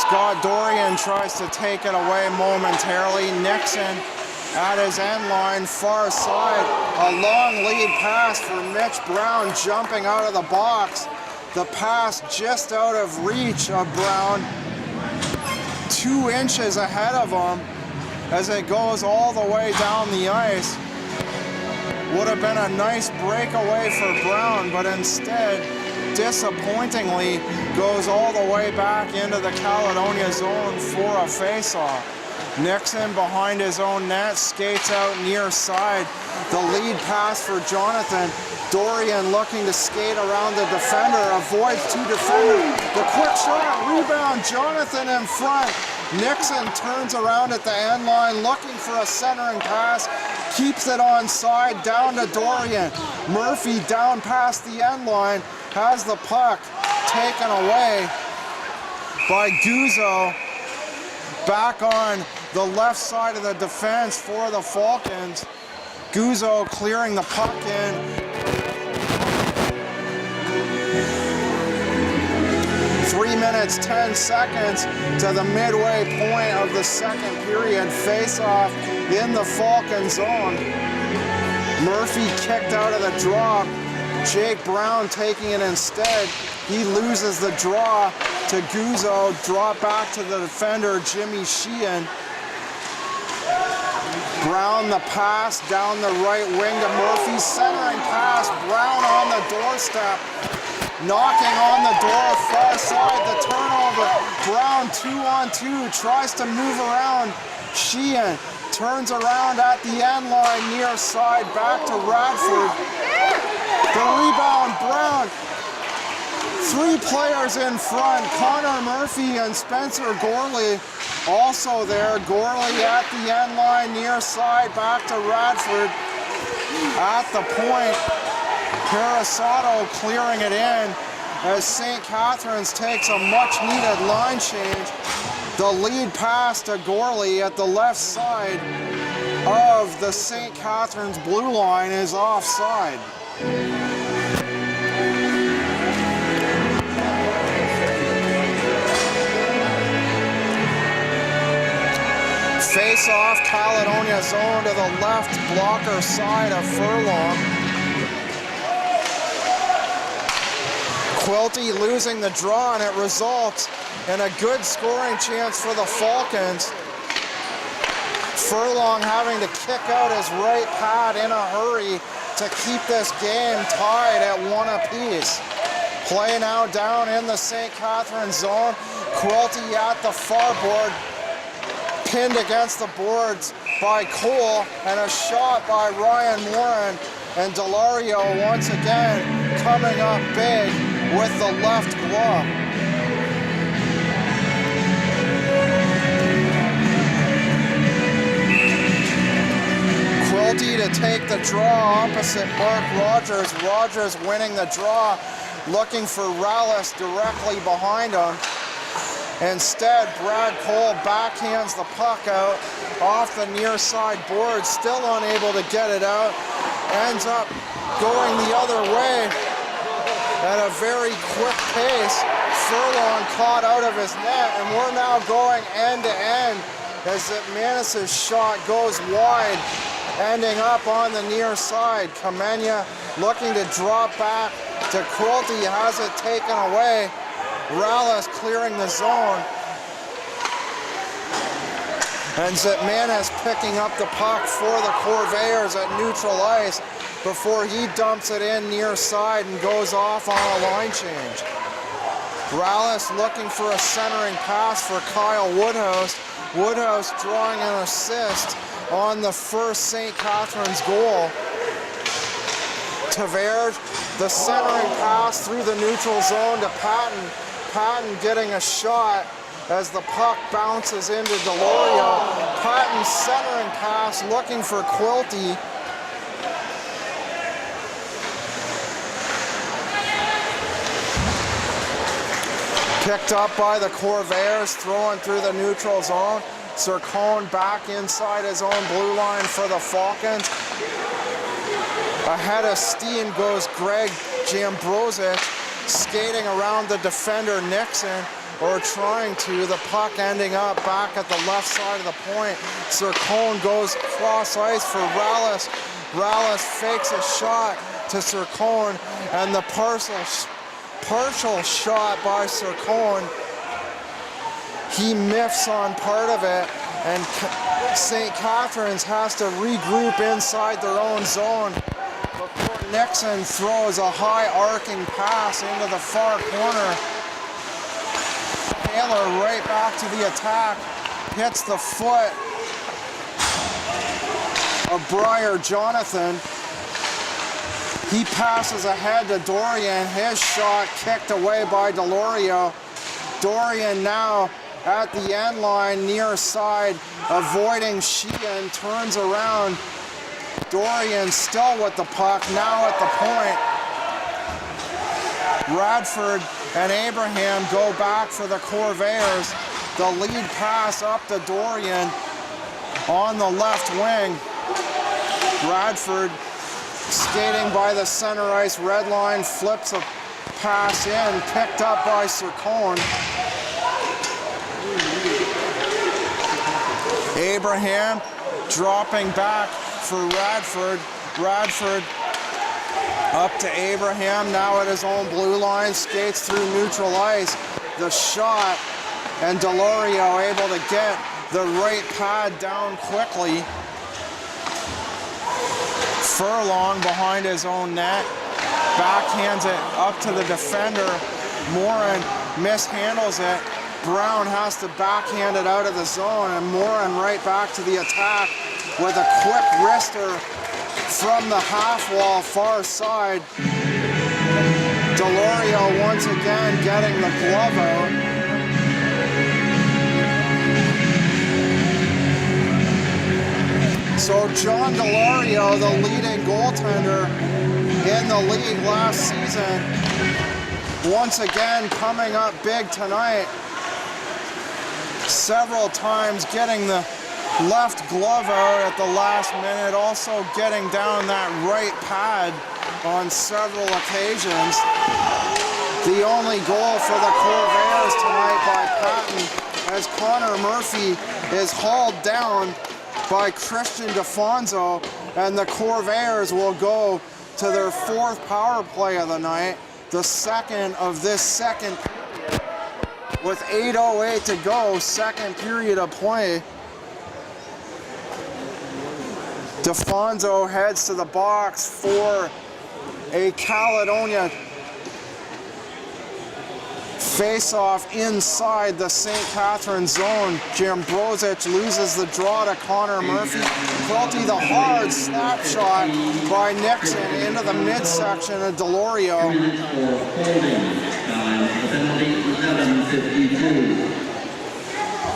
Scott Dorian tries to take it away momentarily. Nixon at his end line, far side. A long lead pass for Mitch Brown jumping out of the box. The pass just out of reach of Brown. 2 inches ahead of him as it goes all the way down the ice. Would have been a nice breakaway for Brown, but instead disappointingly goes all the way back into the Caledonia zone for a face-off. Nixon behind his own net, skates out near side. The lead pass for Jonathan. Dorian looking to skate around the defender, avoids two defenders. The quick shot, rebound, Jonathan in front. Nixon turns around at the end line looking for a centering pass, keeps it onside, down to Dorian. Murphy down past the end line, has the puck taken away by Guzzo. Back on the left side of the defense for the Falcons. Guzzo clearing the puck in. 3 minutes, 10 seconds to the midway point of the second period. Face-off in the Falcon zone. Murphy kicked out of the drop. Jake Brown taking it instead. He loses the draw to Guzzo. Drop back to the defender, Jimmy Sheehan. Brown the pass down the right wing to Murphy. Centering pass. Brown on the doorstep. Knocking on the door, far side, the turnover. Brown 2-on-2, tries to move around. Sheehan turns around at the end line, near side, back to Radford. The rebound, Brown. 3 players in front, Connor Murphy and Spencer Gorley also there. Gorley at the end line, near side, back to Radford. At the point, Parasato clearing it in as St. Catharines takes a much-needed line change. The lead pass to Gorley at the left side of the St. Catharines blue line is offside. Face-off, Caledonia zone to the left blocker side of Furlong. Quilty losing the draw, and it results in a good scoring chance for the Falcons. Furlong having to kick out his right pad in a hurry to keep this game tied at 1 apiece. Play now down in the St. Catharines zone. Quilty at the far board, pinned against the boards by Cole, and a shot by Ryan Warren. And Delario once again coming up big with the left glove. Quilty to take the draw opposite Mark Rogers. Rogers winning the draw, looking for Rallis directly behind him. Instead, Brad Cole backhands the puck out off the near side board, still unable to get it out. Ends up going the other way at a very quick pace. Furlong caught out of his net, and we're now going end to end as Manis's shot goes wide, ending up on the near side. Kamenya looking to drop back to Quilty, has it taken away. Rallis clearing the zone. And Zitmanis picking up the puck for the Corvairs at neutral ice before he dumps it in near side and goes off on a line change. Rallis looking for a centering pass for Kyle Woodhouse. Woodhouse drawing an assist on the first St. Catharines goal. Tavares, the centering pass through the neutral zone to Patton. Patton getting a shot as the puck bounces into Deloria. Patton's centering pass looking for Quilty. Picked up by the Corvairs, throwing through the neutral zone. Sircone back inside his own blue line for the Falcons. Ahead of steam goes Greg Jambrozic, skating around the defender Nixon, or trying to. The puck ending up back at the left side of the point. Sircone goes cross ice for Rallis. Rallis fakes a shot to Sircone, and the partial shot by Sircone. He miffs on part of it, and St. Catharines has to regroup inside their own zone before Nixon throws a high arcing pass into the far corner. Taylor right back to the attack, hits the foot of Briar Jonathan. He passes ahead to Dorian, his shot kicked away by Delorio. Dorian now at the end line, near side, avoiding Sheehan, turns around. Dorian still with the puck, now at the point. Radford and Abraham go back for the Corvairs. The lead pass up to Dorian on the left wing. Radford skating by the center ice red line, flips a pass in, picked up by Sircone. Abraham dropping back for Radford. Radford up to Abraham, now at his own blue line, skates through neutral ice. The shot, and Delorio able to get the right pad down quickly. Furlong behind his own net, backhands it up to the defender. Morin mishandles it. Brown has to backhand it out of the zone, and Morin right back to the attack with a quick wrister from the half wall far side. Delorio once again getting the glove out. So John Delorio, the leading goaltender in the league last season, once again coming up big tonight. Several times getting the left glove out at the last minute, also getting down that right pad on several occasions. The only goal for the Corvairs tonight by Patton, as Connor Murphy is hauled down by Christian DeFonso, and the Corvairs will go to their fourth power play of the night, the second of this second period, with 8:08 to go, second period of play. DeFonso heads to the box for a Caledonia face-off inside the St. Catharines zone. Jambrosic loses the draw to Connor Murphy. Quilty, the hard slap shot by Nixon into the midsection of Delorio.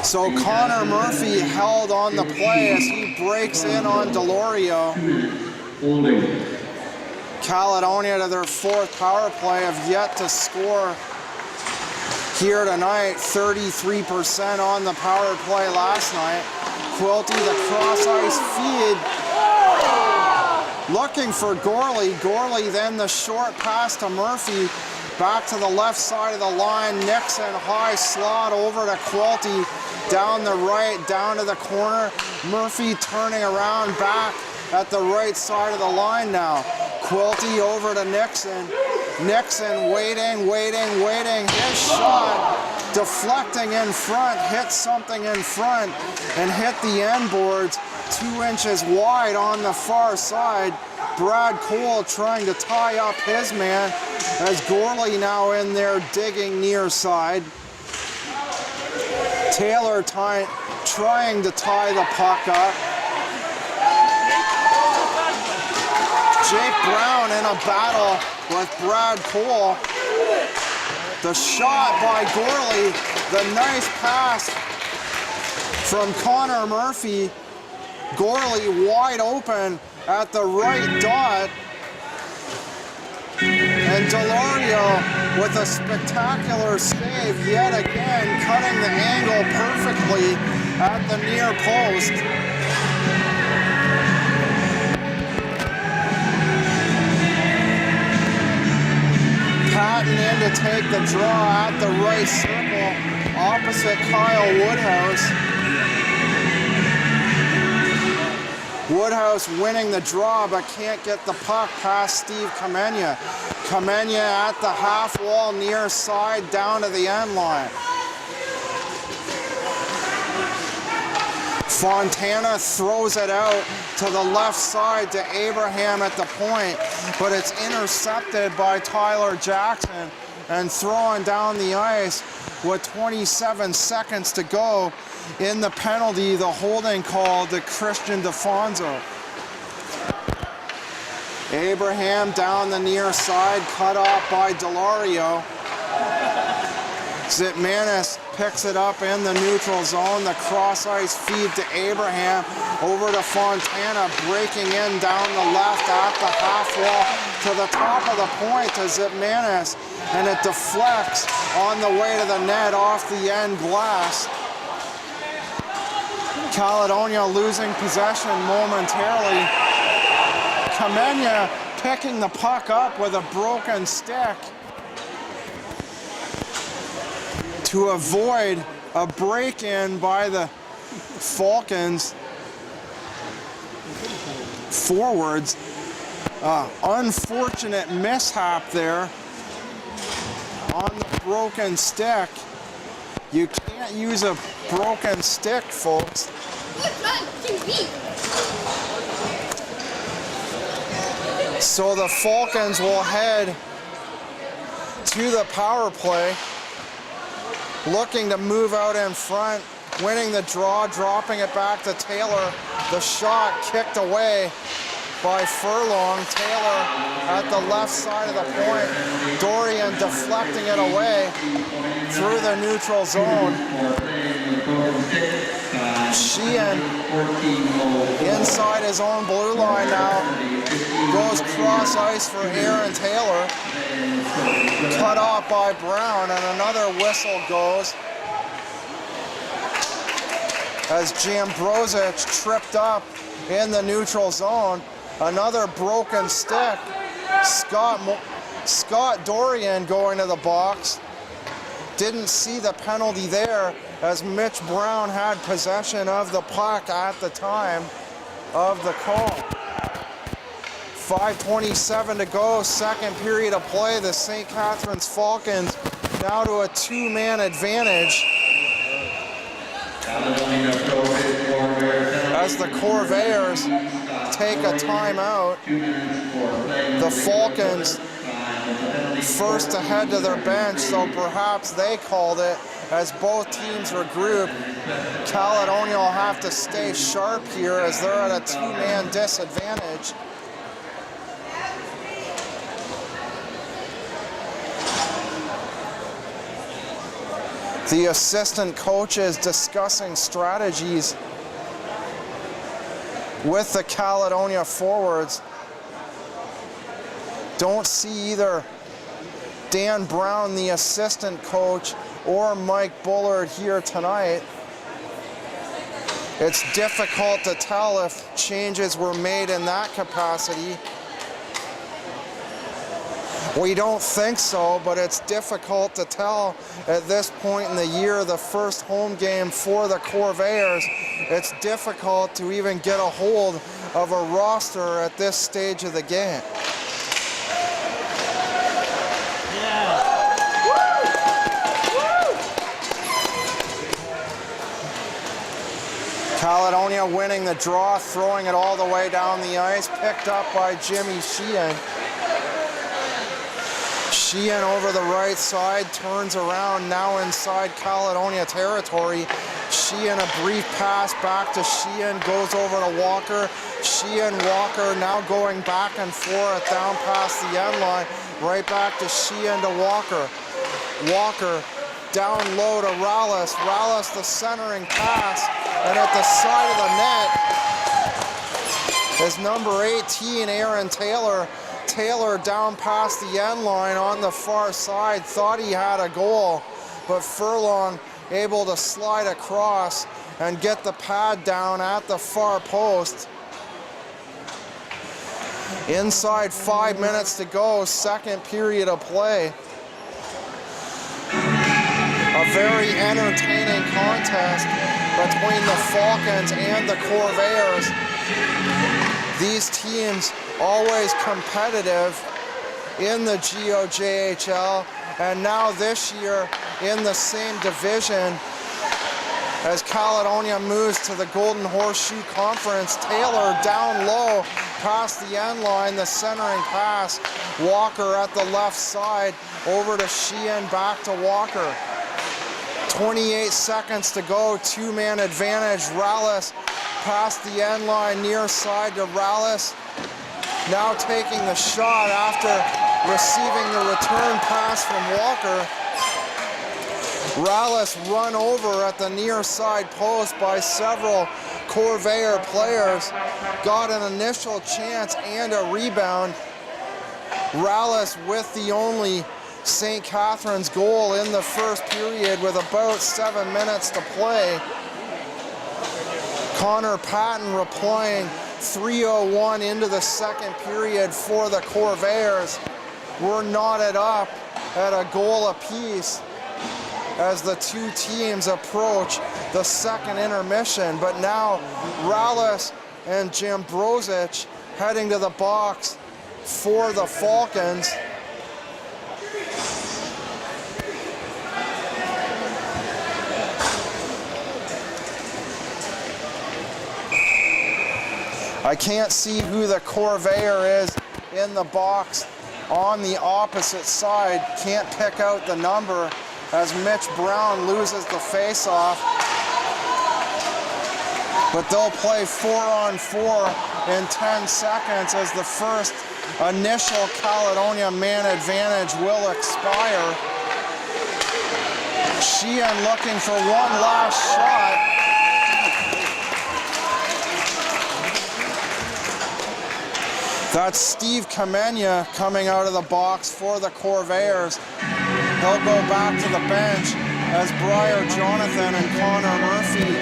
So Connor Murphy held on the play as he breaks in on Delorio. Caledonia to their fourth power play have yet to score here tonight. 33% on the power play last night. Quilty, the cross-ice feed, looking for Gorley. Gorley then the short pass to Murphy. Back to the left side of the line. Nixon high slot over to Quilty. Down the right, down to the corner. Murphy turning around back at the right side of the line now. Quilty over to Nixon. Nixon waiting. His shot deflecting in front, hit something in front and hit the end boards 2 inches wide on the far side. Brad Cole trying to tie up his man as Gorley now in there digging near side. Taylor trying to tie the puck up. Jake Brown in a battle with Brad Cole. The shot by Gorley, the nice pass from Connor Murphy. Gorley wide open at the right dot. And Delorio with a spectacular save yet again, cutting the angle perfectly at the near post. Patton in to take the draw at the right circle, opposite Kyle Woodhouse. Woodhouse winning the draw, but can't get the puck past Steve Kamenya. Kamenya at the half wall near side down to the end line. Fontana throws it out to the left side to Abraham at the point, but it's intercepted by Tyler Jackson and thrown down the ice with 27 seconds to go in the penalty, the holding call to Christian DeFonso. Abraham down the near side, cut off by Delario. Zitmanis picks it up in the neutral zone. The cross ice feed to Abraham over to Fontana, breaking in down the left at the half wall to the top of the point to Zitmanis, and it deflects on the way to the net off the end glass. Caledonia losing possession momentarily. Kamenya picking the puck up with a broken stick to avoid a break-in by the Falcons forwards. Unfortunate mishap there on the broken stick. You can't use a broken stick, folks. So the Falcons will head to the power play, looking to move out in front, winning the draw, dropping it back to Taylor. The shot kicked away by Furlong. Taylor at the left side of the point. Dorian deflecting it away through the neutral zone. Sheehan inside his own blue line now. Goes cross ice for Aaron Taylor. Cut off by Brown, and another whistle goes as Jambrosic tripped up in the neutral zone. Another broken stick. Scott Dorian going to the box. Didn't see the penalty there as Mitch Brown had possession of the puck at the time of the call. 5:27 to go, second period of play. The St. Catharines Falcons now to a two-man advantage Caledonia Pro-Fit Corvairs as the Corvairs take a timeout. The Falcons first to head to their bench, so perhaps they called it as both teams regroup. Caledonia will have to stay sharp here as they're at a two-man disadvantage. The assistant coaches discussing strategies with the Caledonia forwards. Don't see either Dan Brown, the assistant coach, or Mike Bullard here tonight. It's difficult to tell if changes were made in that capacity. We don't think so, but it's difficult to tell at this point in the year, the first home game for the Corvairs. It's difficult to even get a hold of a roster at this stage of the game. Caledonia winning the draw, throwing it all the way down the ice, picked up by Jimmy Sheehan. Sheehan over the right side, turns around, now inside Caledonia territory. Sheehan, a brief pass back to Sheehan, goes over to Walker. Sheehan, Walker now going back and forth down past the end line, right back to Sheehan to Walker. Walker down low to Rallis. Rallis the centering pass, and at the side of the net is number 18, Aaron Taylor. Taylor down past the end line on the far side, thought he had a goal, but Furlong able to slide across and get the pad down at the far post. Inside 5 minutes to go, second period of play. A very entertaining contest between the Falcons and the Corvairs. These teams always competitive in the GOJHL, and now this year in the same division. as Caledonia moves to the Golden Horseshoe Conference. Taylor down low past the end line, the centering pass. Walker at the left side, over to Sheehan, back to Walker. 28 seconds to go, two-man advantage. Rallis past the end line, near side to Rallis. Now taking the shot after receiving the return pass from Walker. Rallis run over at the near side post by several Corvair players. Got an initial chance and a rebound. Rallis with the only St. Catharines goal in the first period with about 7 minutes to play. Connor Patton replying 3:01 into the second period for the Corvairs. We're knotted up at a goal apiece as the two teams approach the second intermission. But now Rallis and Jambrozic heading to the box for the Falcons. I can't see who the Corvair is in the box on the opposite side. Can't pick out the number as Mitch Brown loses the face-off. But they'll play 4-on-4 in 10 seconds as the first initial Caledonia man advantage will expire. Sheehan looking for one last shot. That's Steve Kamenya coming out of the box for the Corvairs. He'll go back to the bench as Briar Jonathan and Connor Murphy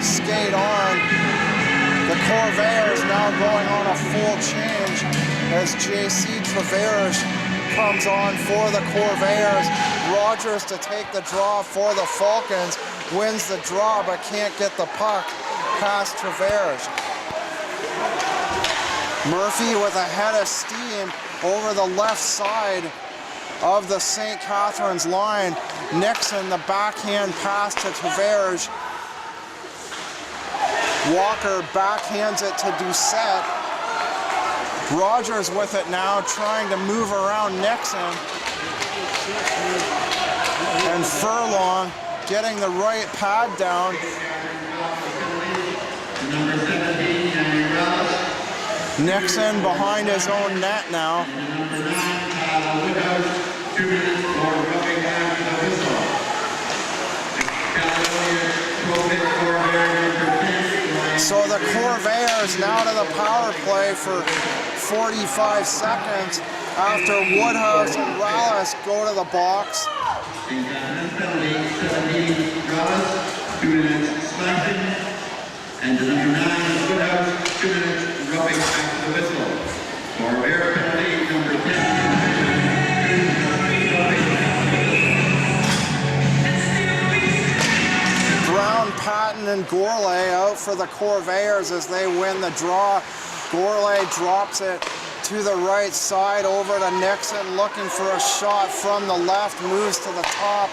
skate on. The Corvairs now going on a full change as JC Traverish comes on for the Corvairs. Rogers to take the draw for the Falcons. Wins the draw but can't get the puck past Traverish. Murphy with a head of steam over the left side of the St. Catharines line. Nixon, the backhand pass to Traverish. Walker backhands it to Doucette. Rogers with it now, trying to move around Nixon. And Furlong getting the right pad down. Nixon behind his own net now. So the Corvairs now to the power play for 45 seconds after Woodhouse and Rallis go to the box. And the number 9, Woodhouse, 2 minutes, rubbing back to the whistle. Corvair penalty, number 10. Brown, Patton, and Gourlay out for the Corvairs as they win the draw. Gourlay drops it to the right side over to Nixon, looking for a shot from the left, moves to the top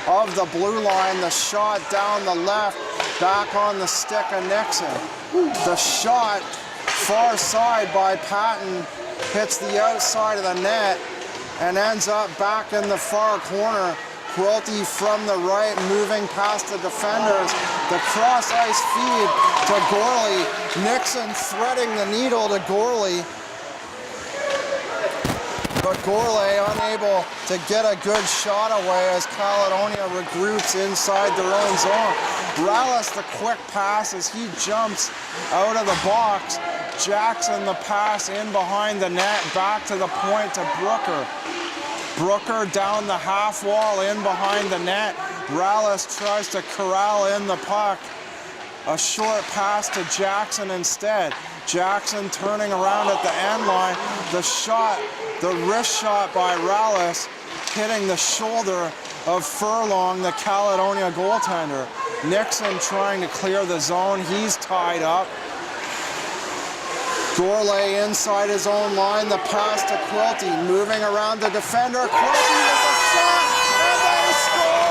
of the blue line. The shot down the left, back on the stick of Nixon. The shot far side by Patton hits the outside of the net and ends up back in the far corner. Quilty from the right, moving past the defenders. The cross-ice feed to Gourley. Nixon threading the needle to Gourley. But Gourlay unable to get a good shot away as Caledonia regroups inside their own zone. Rallis the quick pass as he jumps out of the box. Jackson the pass in behind the net, back to the point to Brooker. Brooker down the half wall in behind the net. Rallis tries to corral in the puck. A short pass to Jackson instead. Jackson turning around at the end line. The shot, the wrist shot by Rallis hitting the shoulder of Furlong, the Caledonia goaltender. Nixon trying to clear the zone. He's tied up. Gourlay inside his own line. The pass to Quilty, moving around the defender. Quilty with a shot, and they score!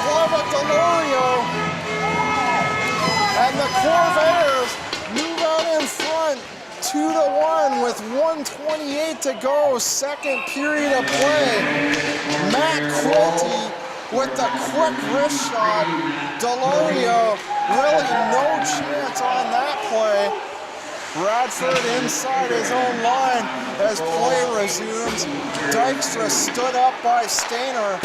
glove of Delorio. And the Corvairs move out in front 2-1 with 1:28 to go, second period of play. Matt Quilty with the quick wrist shot. Delorio, really no chance on that play. Radford inside his own line as play resumes. Dykstra stood up by Stainer.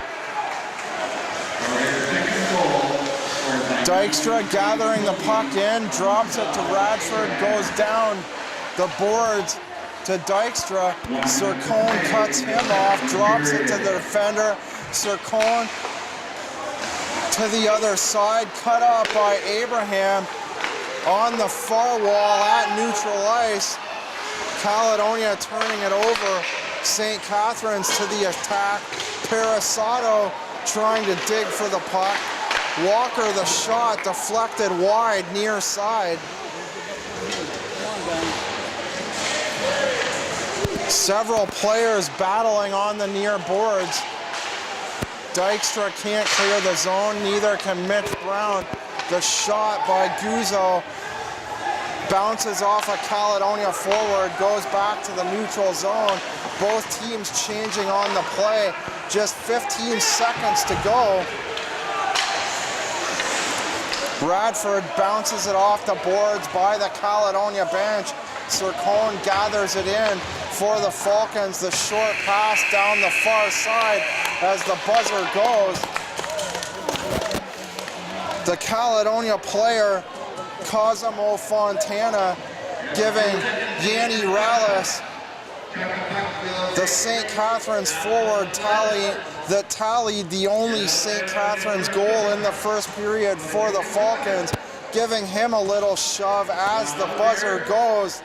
Dykstra gathering the puck in, drops it to Radford, goes down the boards to Dykstra. Sircone cuts him off, drops it to the defender. Sircone to the other side, cut off by Abraham on the far wall at neutral ice. Caledonia turning it over. St. Catharines to the attack. Parasato trying to dig for the puck. Walker the shot deflected wide near side. Several players battling on the near boards. Dykstra can't clear the zone, neither can Mitch Brown. The shot by Guzzo bounces off a Caledonia forward, goes back to the neutral zone. Both teams changing on the play. Just 15 seconds to go. Radford bounces it off the boards by the Caledonia bench. Sircone gathers it in for the Falcons. The short pass down the far side as the buzzer goes. The Caledonia player, Cosimo Fontana, giving Yanni Rallis, the St. Catharines forward, that tallied the only St. Catharines goal in the first period for the Falcons, giving him a little shove as the buzzer goes.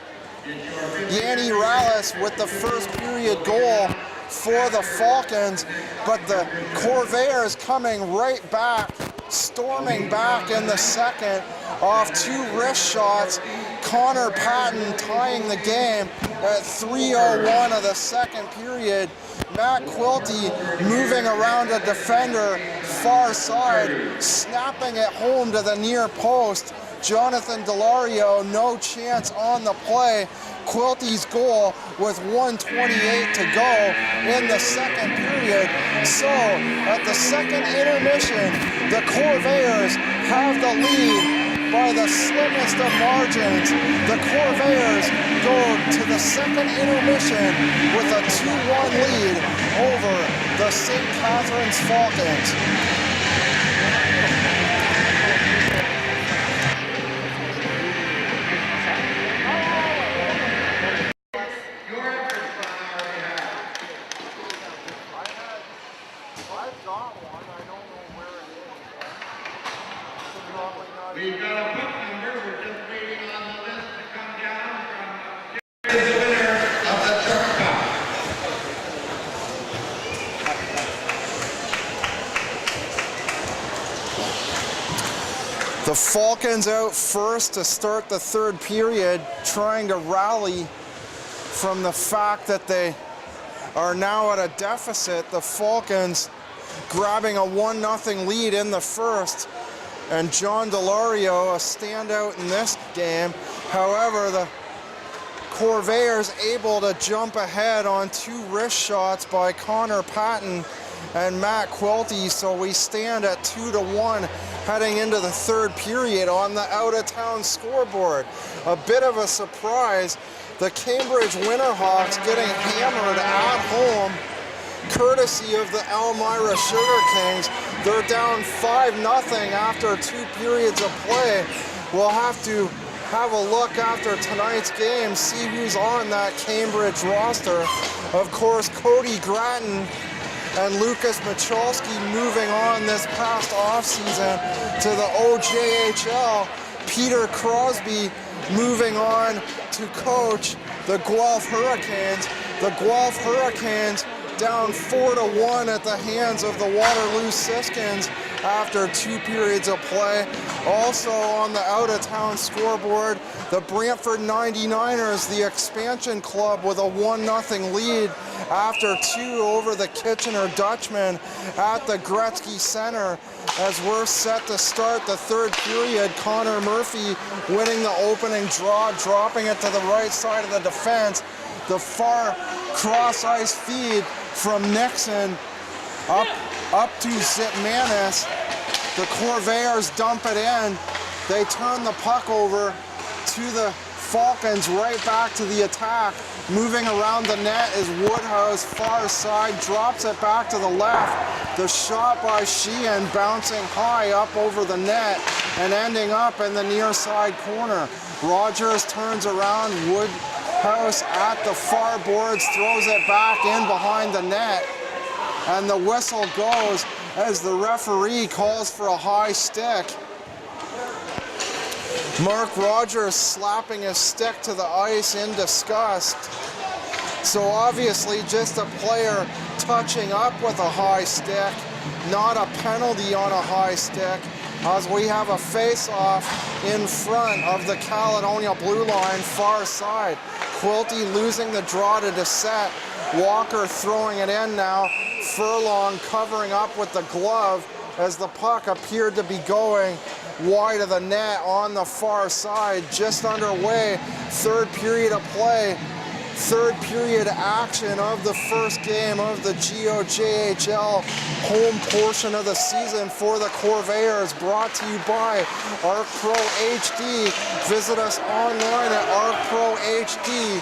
Yanni Rallis with the first period goal for the Falcons, but the Corvairs coming right back, storming back in the second off two wrist shots. Connor Patton tying the game at 3:01 of the second period. Matt Quilty moving around a defender far side, snapping it home to the near post. Jonathan Delorio, no chance on the play. Quilty's goal with 1:28 to go in the second period. So at the second intermission, the Corvairs have the lead by the slimmest of margins. The Corvairs go to the second intermission with a 2-1 lead over the St. Catharines Falcons. We've got a book number. We're just waiting on the list to come down from the winner of the Truck Cup. The Falcons out first to start the third period, trying to rally from the fact that they are now at a deficit. The Falcons grabbing a 1-0 lead in the first. And John Delorio, a standout in this game. However, the Corvairs able to jump ahead on two wrist shots by Connor Patton and Matt Quilty. So we stand at 2-1 heading into the third period on the out-of-town scoreboard. A bit of a surprise. The Cambridge Winterhawks getting hammered at home, courtesy of the Elmira Sugar Kings. They're down 5-0 after 2 periods of play. We'll have to have a look after tonight's game, see who's on that Cambridge roster. Of course, Cody Gratton and Lucas Michalski moving on this past offseason to the OJHL. Peter Crosby moving on to coach the Guelph Hurricanes. The Guelph Hurricanes down 4-1 at the hands of the Waterloo Siskins after 2 periods of play. Also on the out-of-town scoreboard, the Brantford 99ers, the expansion club, with a 1-0 lead after 2 over the Kitchener Dutchmen at the Gretzky Center. as we're set to start the third period. Connor Murphy winning the opening draw, dropping it to the right side of the defense. The far cross ice feed from Nixon up to Zitmanis. The Corvairs dump it in. They turn the puck over to the Falcons, right back to the attack. Moving around the net is Woodhouse, far side, drops it back to the left. The shot by Sheehan bouncing high up over the net and ending up in the near side corner. Rogers turns around, Woodhouse at the far boards, throws it back in behind the net. And the whistle goes as the referee calls for a high stick. Mark Rogers slapping his stick to the ice in disgust. So obviously just a player touching up with a high stick, not a penalty on a high stick, as we have a face-off in front of the Caledonia blue line, far side. Quilty losing the draw to Doucette. Walker throwing it in now. Furlong covering up with the glove as the puck appeared to be going wide of the net on the far side. Just underway, third period of play, third period action of the first game of the GOJHL home portion of the season for the Corvairs, brought to you by ARC Pro HD. Visit us online at arcprohd.com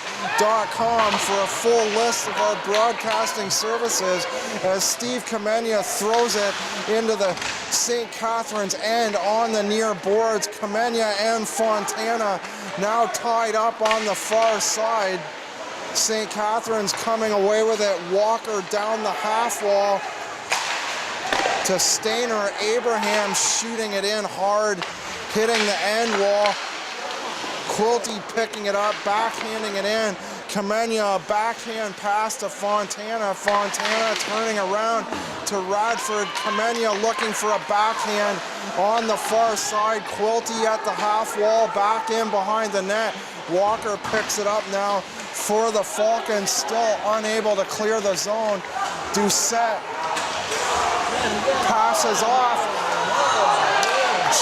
for a full list of our broadcasting services as Steve Kamenia throws it into the St. Catharines end on the near boards. Kamenia and Fontana now tied up on the far side. St. Catharines coming away with it. Walker down the half wall to Stainer. Abraham shooting it in hard, hitting the end wall. Quilty picking it up, backhanding it in. Kamenia, backhand pass to Fontana. Fontana turning around to Radford. Kamenia looking for a backhand on the far side. Quilty at the half wall, back in behind the net. Walker picks it up now for the Falcons, still unable to clear the zone. Doucette passes off.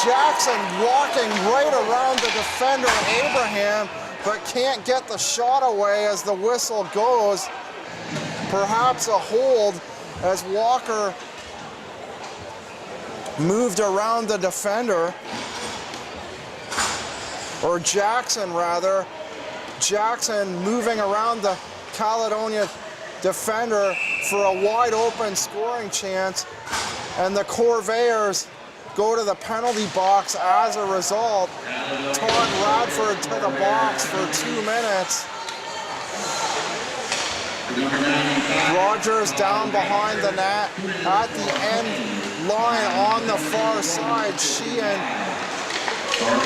Jackson walking right around the defender, Abraham, but can't get the shot away as the whistle goes. Perhaps a hold as Walker moved around the defender, or Jackson rather. Jackson moving around the Caledonia defender for a wide open scoring chance, and the Corvairs go to the penalty box as a result. Todd Radford to the box for 2 minutes. Rogers down behind the net at the end line on the far side. Sheehan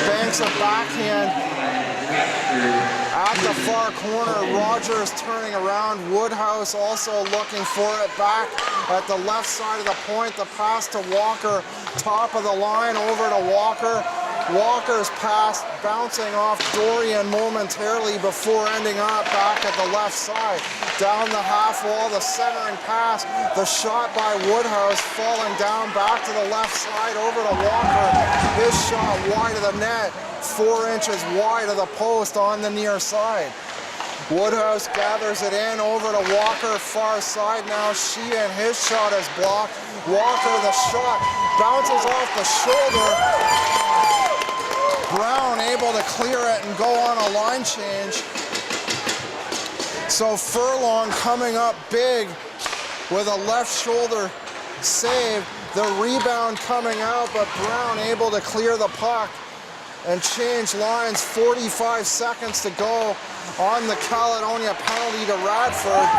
banks a backhand at the far corner. Rogers turning around. Woodhouse also looking for it back at the left side of the point. The pass to Walker, top of the line over to Walker. Walker's pass bouncing off Dorian momentarily before ending up back at the left side. Down the half wall, the centering pass, the shot by Woodhouse falling down back to the left side over to Walker. His shot wide of the net, 4 inches wide of the post on the near side. Woodhouse gathers it in over to Walker, far side now. Sheehan, his shot is blocked. Walker, the shot bounces off the shoulder. Brown able to clear it and go on a line change. So Furlong coming up big with a left shoulder save. The rebound coming out, but Brown able to clear the puck and change lines. 45 seconds to go on the Caledonia penalty to Radford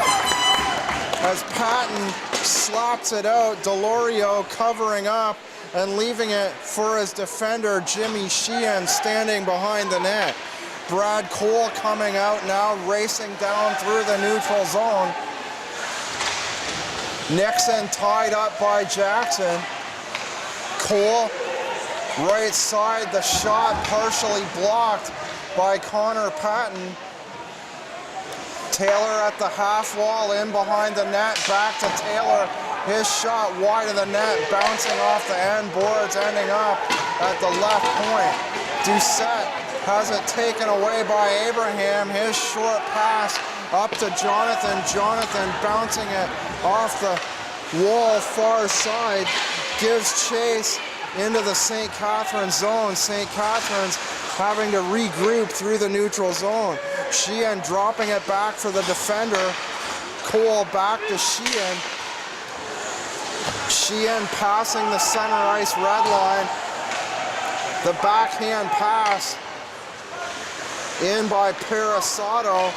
as Patton slaps it out. Delorio covering up and leaving it for his defender, Jimmy Sheehan, standing behind the net. Brad Cole coming out now, racing down through the neutral zone. Nixon tied up by Jackson. Cole, right side, the shot partially blocked by Connor Patton. Taylor at the half wall, in behind the net, back to Taylor. His shot wide of the net, bouncing off the end boards, ending up at the left point. Doucette has it taken away by Abraham. His short pass up to Jonathan. Jonathan bouncing it off the wall far side, gives chase into the St. Catharines zone. St. Catharines having to regroup through the neutral zone. Sheehan dropping it back for the defender. Cole back to Sheehan. Sheehan passing the center ice red line. The backhand pass in by Parasato.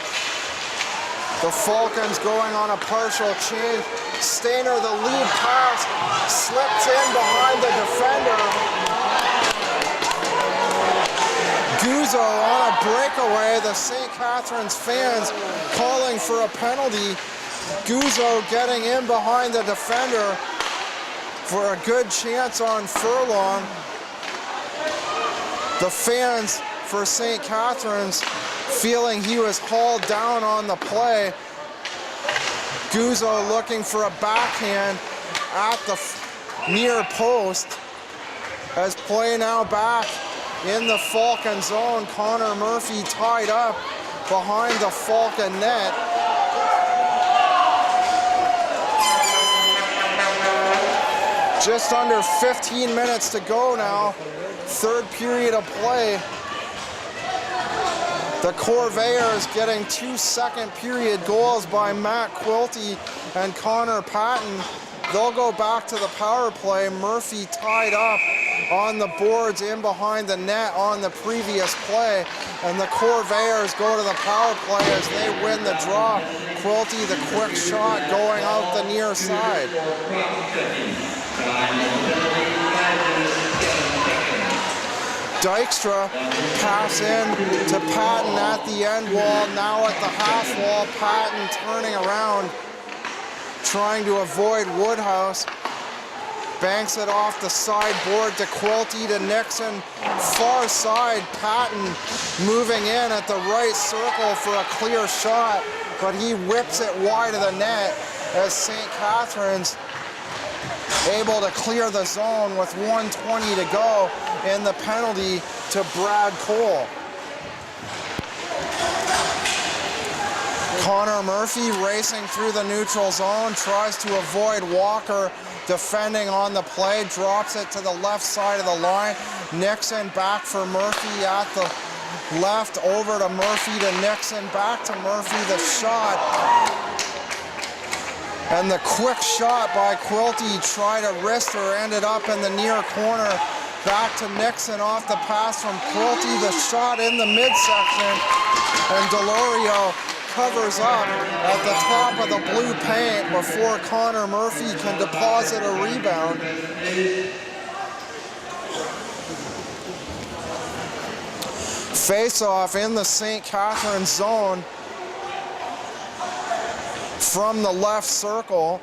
The Falcons going on a partial change. Stainer, the lead pass, slips in behind the defender. Guzzo on a breakaway. The St. Catharines fans calling for a penalty. Guzzo getting in behind the defender for a good chance on Furlong. The fans for St. Catharines feeling he was hauled down on the play. Guzzo looking for a backhand at the near post. As play now back in the Falcon zone. Connor Murphy tied up behind the Falcon net. Just under 15 minutes to go now. Third period of play. The Corvairs getting 2 second period goals by Matt Quilty and Connor Patton. They'll go back to the power play. Murphy tied up on the boards in behind the net on the previous play. And the Corvairs go to the power play as they win the draw. Quilty, the quick shot going out the near side. Dykstra pass in to Patton at the end wall, now at the half wall. Patton turning around, trying to avoid Woodhouse. Banks it off the sideboard to Quilty to Nixon. Far side, Patton moving in at the right circle for a clear shot, but he whips it wide of the net as St. Catharines able to clear the zone with 1:20 to go in the penalty to Brad Cole. Connor Murphy racing through the neutral zone, tries to avoid Walker defending on the play, drops it to the left side of the line. Nixon back for Murphy at the left, over to Murphy to Nixon, back to Murphy, the shot. And the quick shot by Quilty, tried a wrister, ended up in the near corner. Back to Nixon off the pass from Quilty, the shot in the midsection. And Delorio covers up at the top of the blue paint before Connor Murphy can deposit a rebound. Face-off in the St. Catharines zone. From the left circle,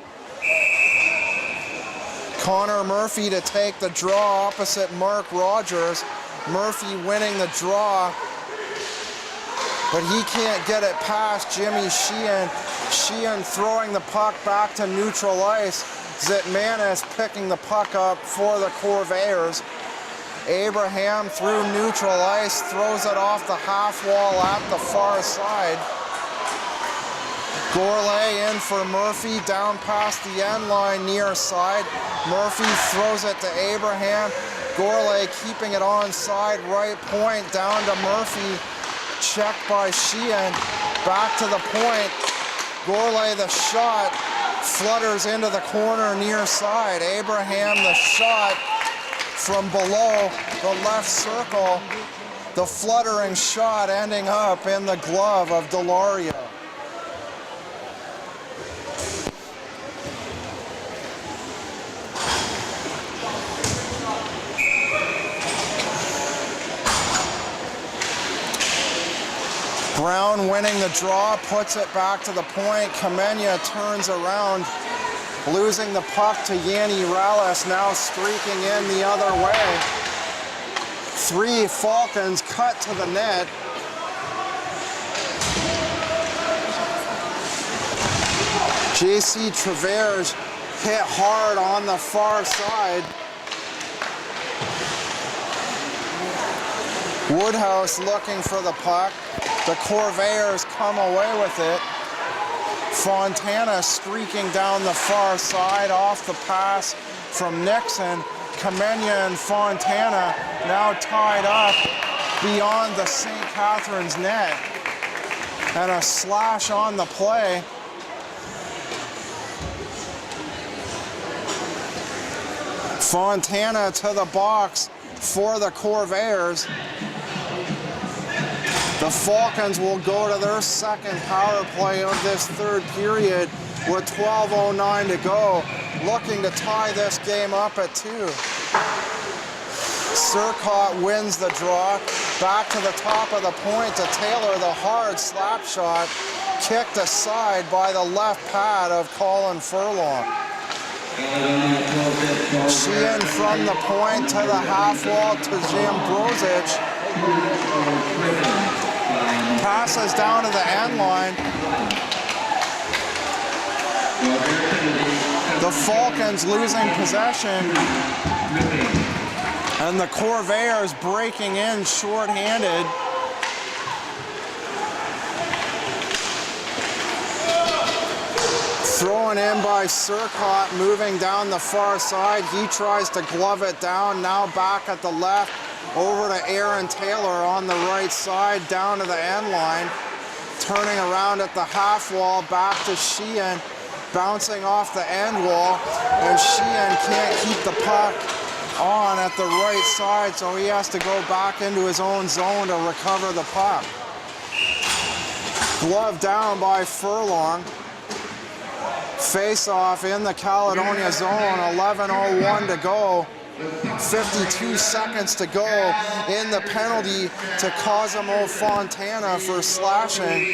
Connor Murphy to take the draw opposite Mark Rogers. Murphy winning the draw, but he can't get it past Jimmy Sheehan. Sheehan throwing the puck back to neutral ice. Zitmanis picking the puck up for the Corvairs. Abraham through neutral ice, throws it off the half wall at the far side. Gourlay in for Murphy, down past the end line near side. Murphy throws it to Abraham. Gourlay keeping it on side, right point, down to Murphy. Checked by Sheehan, back to the point. Gourlay the shot, flutters into the corner near side. Abraham the shot from below the left circle. The fluttering shot ending up in the glove of Delorio. Brown winning the draw, puts it back to the point. Kamenya turns around, losing the puck to Yanni Rallis, now streaking in the other way. 3 Falcons cut to the net. JC Corvairs hit hard on the far side. Woodhouse looking for the puck. The Corvairs come away with it. Fontana streaking down the far side off the pass from Nixon. Kamenya and Fontana now tied up beyond the St. Catharines net. And a slash on the play. Fontana to the box for the Corvairs. The Falcons will go to their second power play of this third period with 12:09 to go, looking to tie this game up at 2. Surcott wins the draw. Back to the top of the point to Taylor, the hard slap shot, kicked aside by the left pad of Colin Furlong. Sheehan from the point to the half wall to Zambrosic. Passes down to the end line. The Falcons losing possession. And the Corvairs breaking in shorthanded. Thrown in by Surcott, moving down the far side. He tries to glove it down, now back at the left. Over to Aaron Taylor on the right side, down to the end line. Turning around at the half wall, back to Sheehan, bouncing off the end wall. And Sheehan can't keep the puck on at the right side, so he has to go back into his own zone to recover the puck. Glove down by Furlong. Face-off in the Caledonia zone, 11:01 to go. 52 seconds to go in the penalty to Cosimo Fontana for slashing.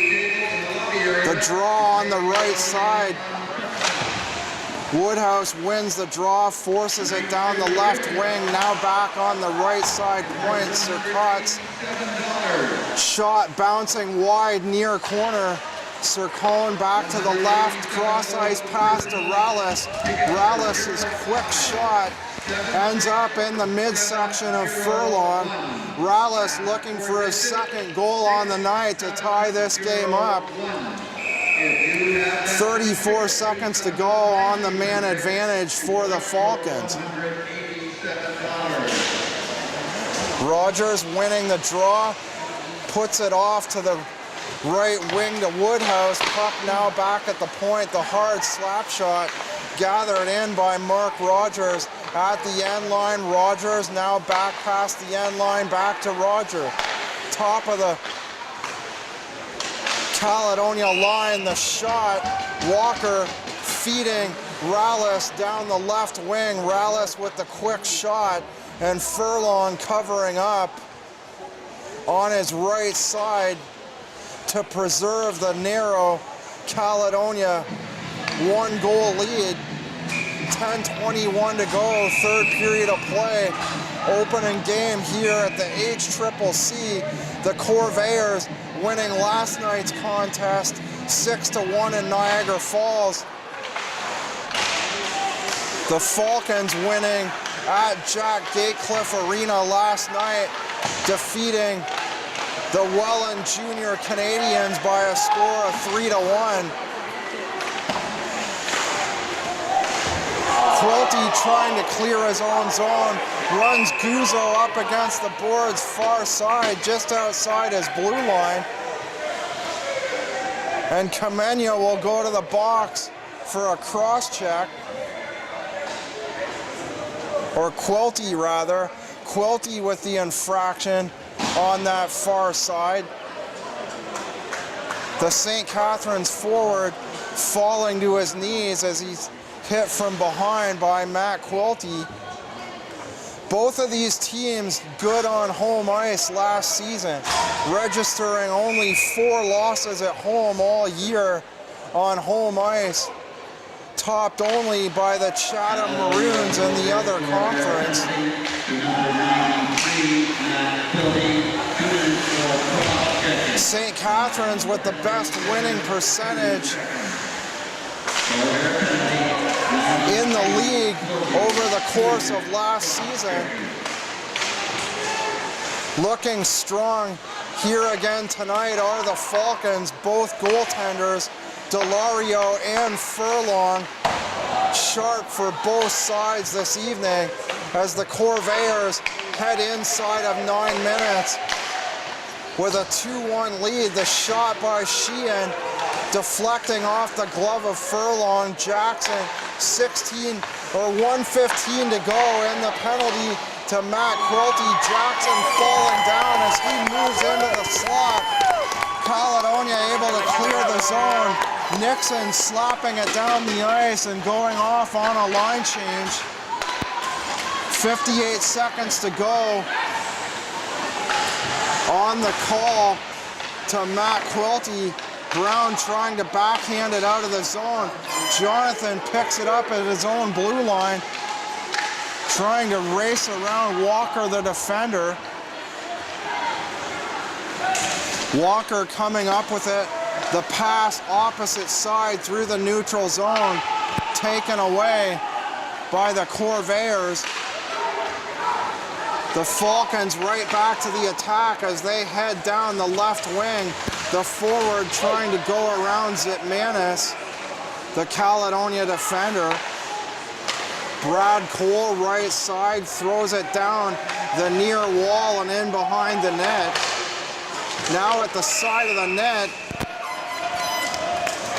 The draw on the right side. Woodhouse wins the draw, forces it down the left wing, now back on the right side point. Surcott's shot bouncing wide near corner. Sircone back to the left, cross ice pass to Rallis. Rallis' quick shot ends up in the midsection of Furlong. Rallis looking for his second goal on the night to tie this game up. 34 seconds to go on the man advantage for the Falcons. Rogers winning the draw, puts it off to the right wing to Woodhouse. Puck now back at the point. The hard slap shot gathered in by Mark Rogers at the end line. Rogers now back past the end line, back to Roger. Top of the Caledonia line, the shot. Walker feeding Rallis down the left wing. Rallis with the quick shot, and Furlong covering up on his right side to preserve the narrow Caledonia one-goal lead. 10:21 to go, third period of play. Opening game here at the HCCC. The Corvairs winning last night's contest 6-1 in Niagara Falls. The Falcons winning at Jack Gatecliff Arena last night, defeating the Welland Junior Canadians by a score of 3-1. Quilty trying to clear his own zone, runs Guzzo up against the board's far side, just outside his blue line. And Kamenya will go to the box for a cross check. Or Quilty rather. Quilty with the infraction on that far side. The St. Catharines forward falling to his knees as he's hit from behind by Matt Quilty. Both of these teams good on home ice last season, registering only 4 losses at home all year on home ice, topped only by the Chatham Maroons in the other conference. St. Catharines with the best winning percentage in the league over the course of last season. Looking strong here again tonight are the Falcons, both goaltenders, Delario and Furlong, sharp for both sides this evening as the Corvairs head inside of 9 minutes with a 2-1 lead. The shot by Sheehan deflecting off the glove of Furlong. Jackson, 1:15 to go, and the penalty to Matt Quilty. Jackson falling down as he moves into the slot. Caledonia able to clear the zone. Nixon slapping it down the ice and going off on a line change. 58 seconds to go on the call to Matt Quilty. Brown trying to backhand it out of the zone. Jonathan picks it up at his own blue line, trying to race around Walker, the defender. Walker coming up with it. The pass opposite side through the neutral zone, taken away by the Corvairs. The Falcons right back to the attack as they head down the left wing. The forward trying to go around Zitmanis, the Caledonia defender. Brad Cole, right side, throws it down the near wall and in behind the net. Now at the side of the net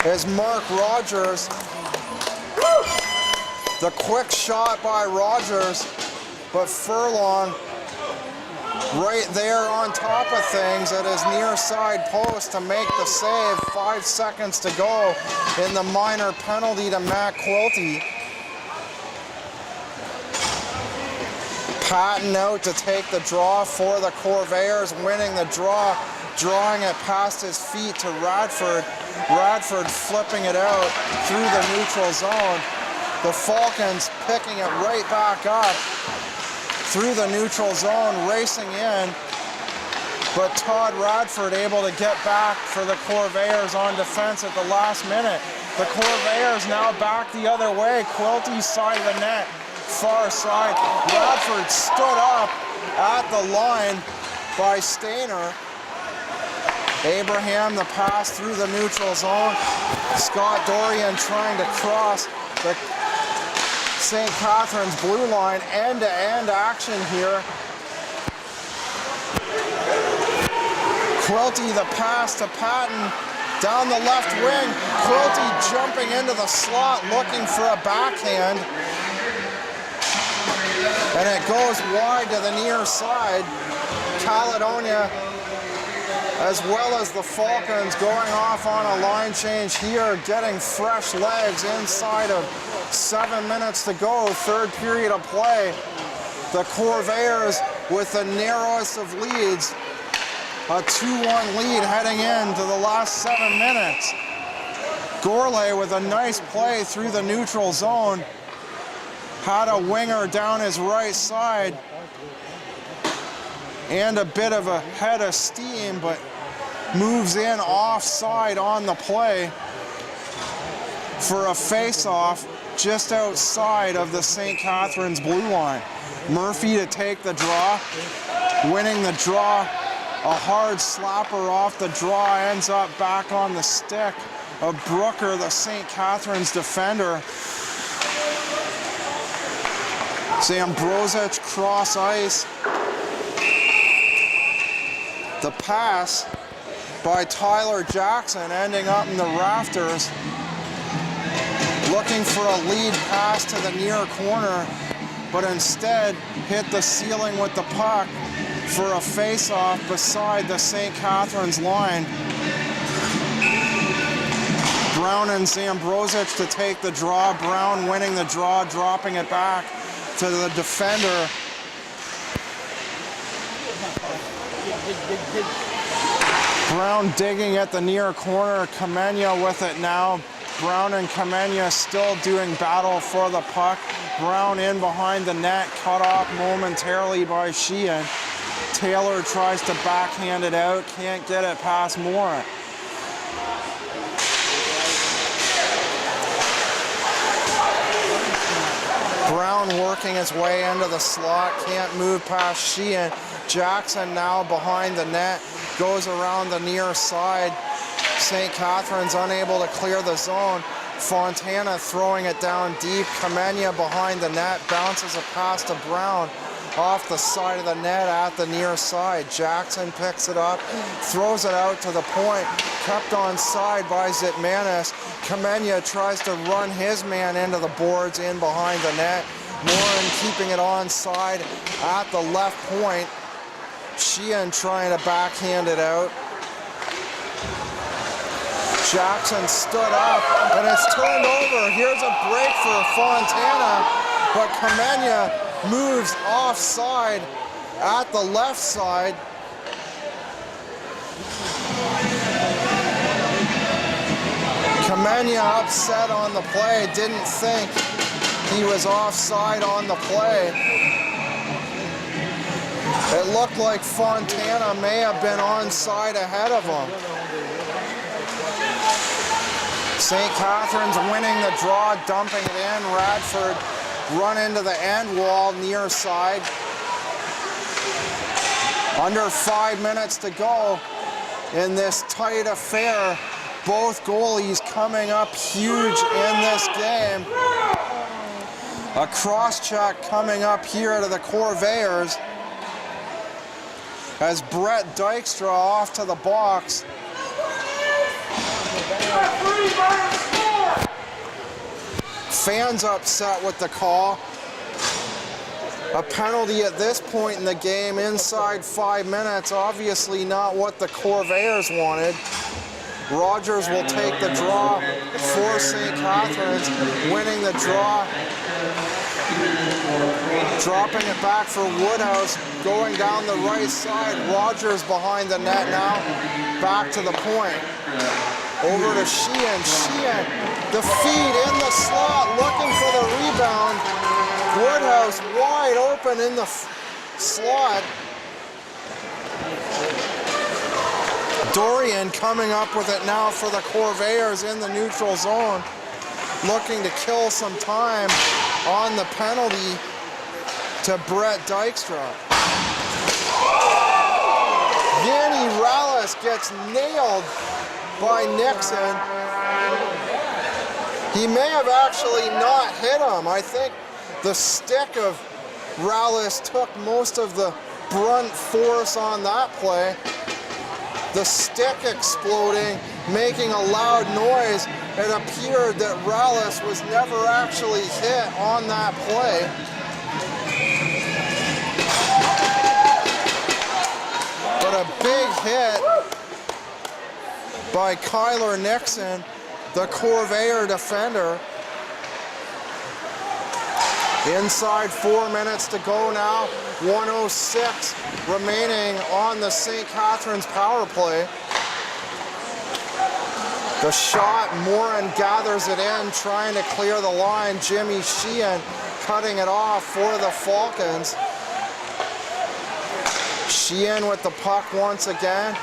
is Mark Rogers. The quick shot by Rogers, but Furlong right there on top of things at his near side post to make the save. 5 seconds to go in the minor penalty to Matt Quilty. Patton out to take the draw for the Corvairs, winning the draw, drawing it past his feet to Radford. Radford flipping it out through the neutral zone. The Falcons picking it right back up through the neutral zone, racing in, but Todd Radford able to get back for the Corvairs on defense at the last minute. The Corvairs now back the other way, Quilty's side of the net, far side. Radford stood up at the line by Stainer. Abraham, the pass through the neutral zone. Scott Dorian trying to cross the St. Catharines blue line. End-to-end action here. Quilty, the pass to Patton down the left wing. Quilty jumping into the slot looking for a backhand. And it goes wide to the near side. Caledonia, as well as the Falcons, going off on a line change here, getting fresh legs inside of 7 minutes to go, third period of play. The Corvairs with the narrowest of leads, a 2-1 lead heading into the last 7 minutes. Gourlay with a nice play through the neutral zone, had a winger down his right side and a bit of a head of steam, but moves in offside on the play for a face-off just outside of the St. Catharines blue line. Murphy to take the draw, winning the draw. A hard slapper off the draw, ends up back on the stick of Brooker, the St. Catharines defender. Zambrosic cross ice. The pass by Tyler Jackson ending up in the rafters. Looking for a lead pass to the near corner, but instead hit the ceiling with the puck for a face-off beside the St. Catharines line. Brown and Zambrosic to take the draw. Brown winning the draw, dropping it back to the defender. Brown digging at the near corner. Kamenya with it now. Brown and Kamenya still doing battle for the puck. Brown in behind the net, cut off momentarily by Sheehan. Taylor tries to backhand it out, can't get it past Moore. Brown working his way into the slot, can't move past Sheehan. Jackson now behind the net, goes around the near side. St. Catharines unable to clear the zone. Fontana throwing it down deep. Kamenya behind the net, bounces a pass to Brown off the side of the net at the near side. Jackson picks it up, throws it out to the point, kept on side by Zitmanis. Kamenya tries to run his man into the boards in behind the net. Morin keeping it on side at the left point. Sheehan trying to backhand it out. Jackson stood up and it's turned over. Here's a break for Fontana, but Kamenya moves offside at the left side. Kamenya upset on the play, didn't think he was offside on the play. It looked like Fontana may have been onside ahead of him. St. Catharines winning the draw, dumping it in. Radford run into the end wall near side. Under 5 minutes to go in this tight affair. Both goalies coming up huge in this game. A cross-check coming up here to the Corvairs as Brett Dykstra off to the box. Fans upset with the call. A penalty at this point in the game inside 5 minutes, obviously not what the Corvairs wanted. Rogers will take the draw for St. Catharines, winning the draw. Dropping it back for Woodhouse, going down the right side. Rogers behind the net now, back to the point. Over to Sheehan. Sheehan, the feed in the slot, looking for the rebound. Woodhouse wide open in the slot. Dorian coming up with it now for the Corvairs in the neutral zone, looking to kill some time on the penalty to Brett Dykstra. Yanni Rallis gets nailed by Nixon. He may have actually not hit him. I think the stick of Rallis took most of the brunt force on that play. The stick exploding, making a loud noise. It appeared that Rallis was never actually hit on that play. But a big hit by Kyler Nixon, the Corvair defender. Inside 4 minutes to go now, 1:06 remaining on the St. Catharines power play. The shot, Morin gathers it in, trying to clear the line. Jimmy Sheehan cutting it off for the Falcons. Sheehan with the puck once again.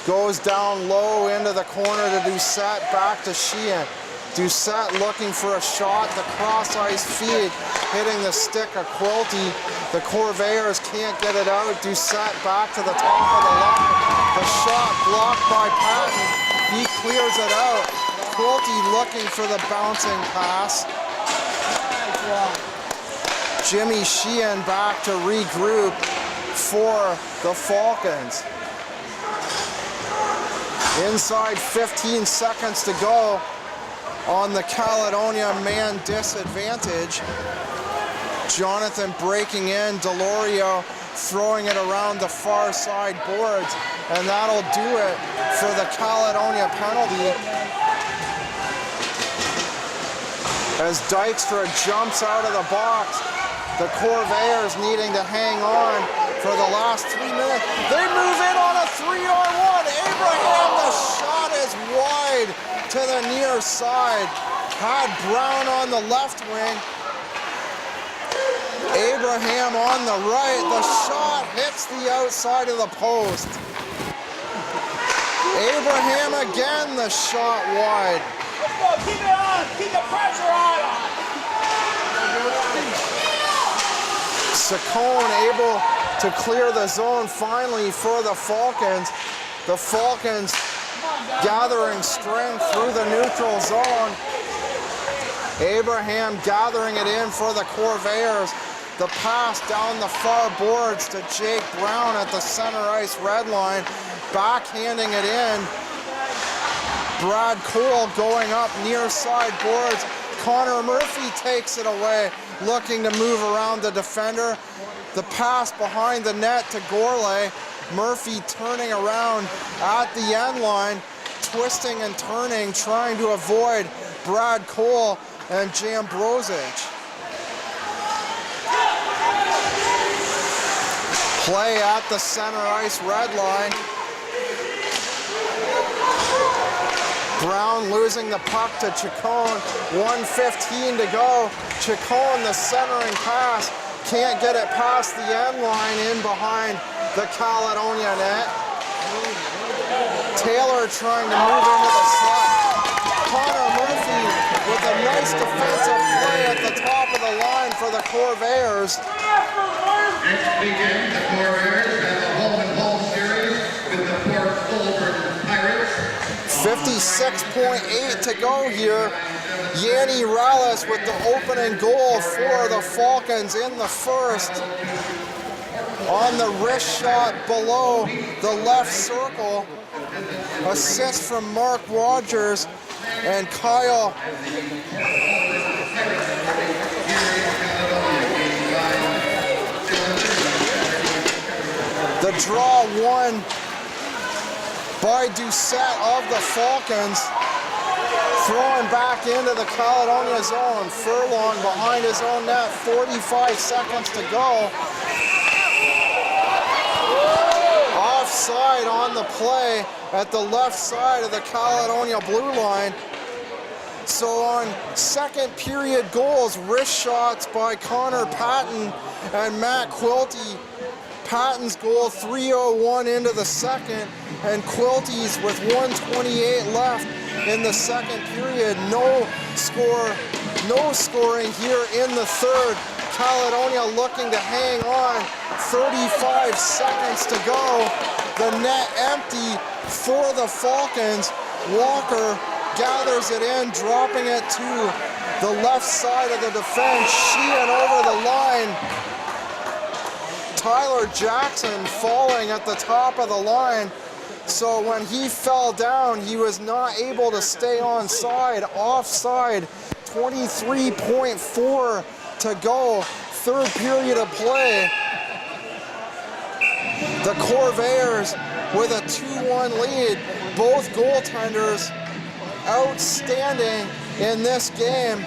Goes down low into the corner to Doucette, back to Sheehan. Doucette looking for a shot, the cross-ice feed, hitting the stick of Quilty. The Corvairs can't get it out. Doucette back to the top of the line. The shot blocked by Patton. He clears it out. Quilty looking for the bouncing pass. Jimmy Sheehan back to regroup for the Falcons. Inside 15 seconds to go on the Caledonia man disadvantage. Jonathan breaking in, Delorio throwing it around the far side boards, and that'll do it for the Caledonia penalty. As Dykstra jumps out of the box, the Corvairs needing to hang on for the last 3 minutes. They move in on a 3-on-1. Abraham, the shot is wide to the near side. Had Brown on the left wing. Abraham on the right. The shot hits the outside of the post. Abraham again, the shot wide. Let's go, keep it on. Keep the pressure on. Chacon able to clear the zone finally for the Falcons. The Falcons gathering strength through the neutral zone. Abraham gathering it in for the Corvairs. The pass down the far boards to Jake Brown at the center ice red line. Backhanding it in. Brad Cole going up near side boards. Connor Murphy takes it away, looking to move around the defender. The pass behind the net to Gourlay. Murphy turning around at the end line, twisting and turning, trying to avoid Brad Cole and Jambrosic. Play at the center ice red line. Brown losing the puck to Chacon. 1:15 to go. Chacon, the centering pass, can't get it past the end line in behind the Caledonia net. Taylor trying to move into the slot. Connor Murphy with a nice defensive play at the top of the line for the Corvairs. Next weekend, the Corvairs have a home-and-home series with the Port Colborne Pirates. 56.8 to go here. Yanni Rallis with the opening goal for the Falcons in the first. On the wrist shot below the left circle. Assist from Mark Rogers and Kyle. The draw won by Doucette of the Falcons. Throwing back into the Caledonia zone. Furlong behind his own net, 45 seconds to go. Offside on the play at the left side of the Caledonia blue line. So on second period goals, wrist shots by Connor Patton and Matt Quilty. Patton's goal 3:01 into the second, and Quilty's with 1:28 left in the second period. No scoring here in the third. Caledonia looking to hang on. 35 seconds to go. The net empty for the Falcons. Walker gathers it in, dropping it to the left side of the defense. Sheehan over the line. Tyler Jackson falling at the top of the line. So when he fell down, he was not able to stay onside. Offside, 23.4 to go. Third period of play. The Corvairs with a 2-1 lead. Both goaltenders outstanding in this game.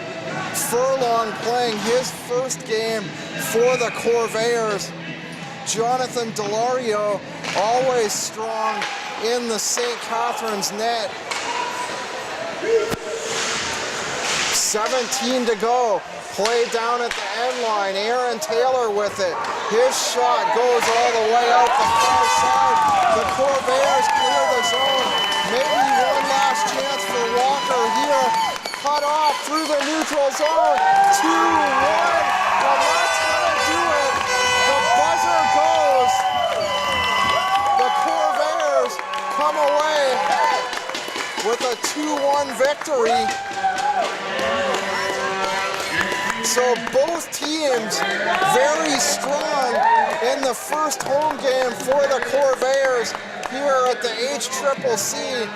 Furlong playing his first game for the Corvairs. Jonathan Delario always strong in the St. Catharines net. 17 to go. Play down at the end line. Aaron Taylor with it. His shot goes all the way out the far side. The Corvairs clear the zone. Maybe one last chance for Walker here. Cut off through the neutral zone. 2-1. And that's going to do it. The buzzer goes. The Corvairs come away with a 2-1 victory. So both teams very strong in the first home game for the Corvairs here at the HCCC.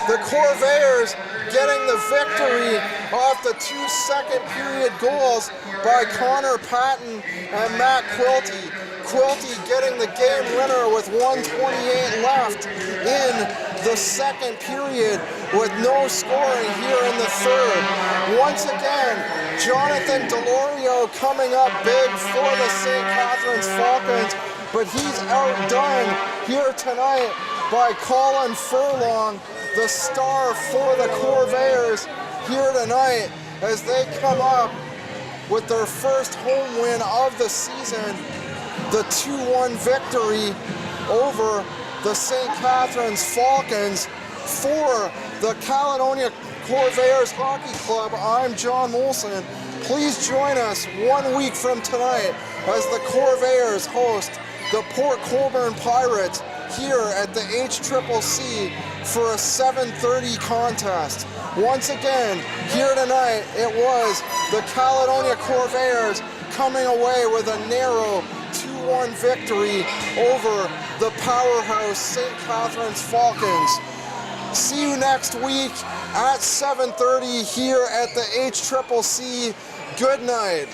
The Corvairs getting the victory off the 2 second period goals by Connor Patton and Matt Quilty. Quilty getting the game winner with 1:28 left in the second period with no scoring here in the third. Once again, Jonathan Delario coming up big for the St. Catharines Falcons, but he's outdone here tonight by Colin Furlong, the star for the Corvairs here tonight as they come up with their first home win of the season, the 2-1 victory over the St. Catharines Falcons. For the Caledonia Corvairs Hockey Club, I'm John Molson. Please join us 1 week from tonight as the Corvairs host the Port Colborne Pirates here at the HCCC for a 7:30 contest. Once again, here tonight, it was the Caledonia Corvairs coming away with a narrow 2-1 victory over the powerhouse St. Catharines Falcons. See you next week at 7:30 here at the HCCC. Good night.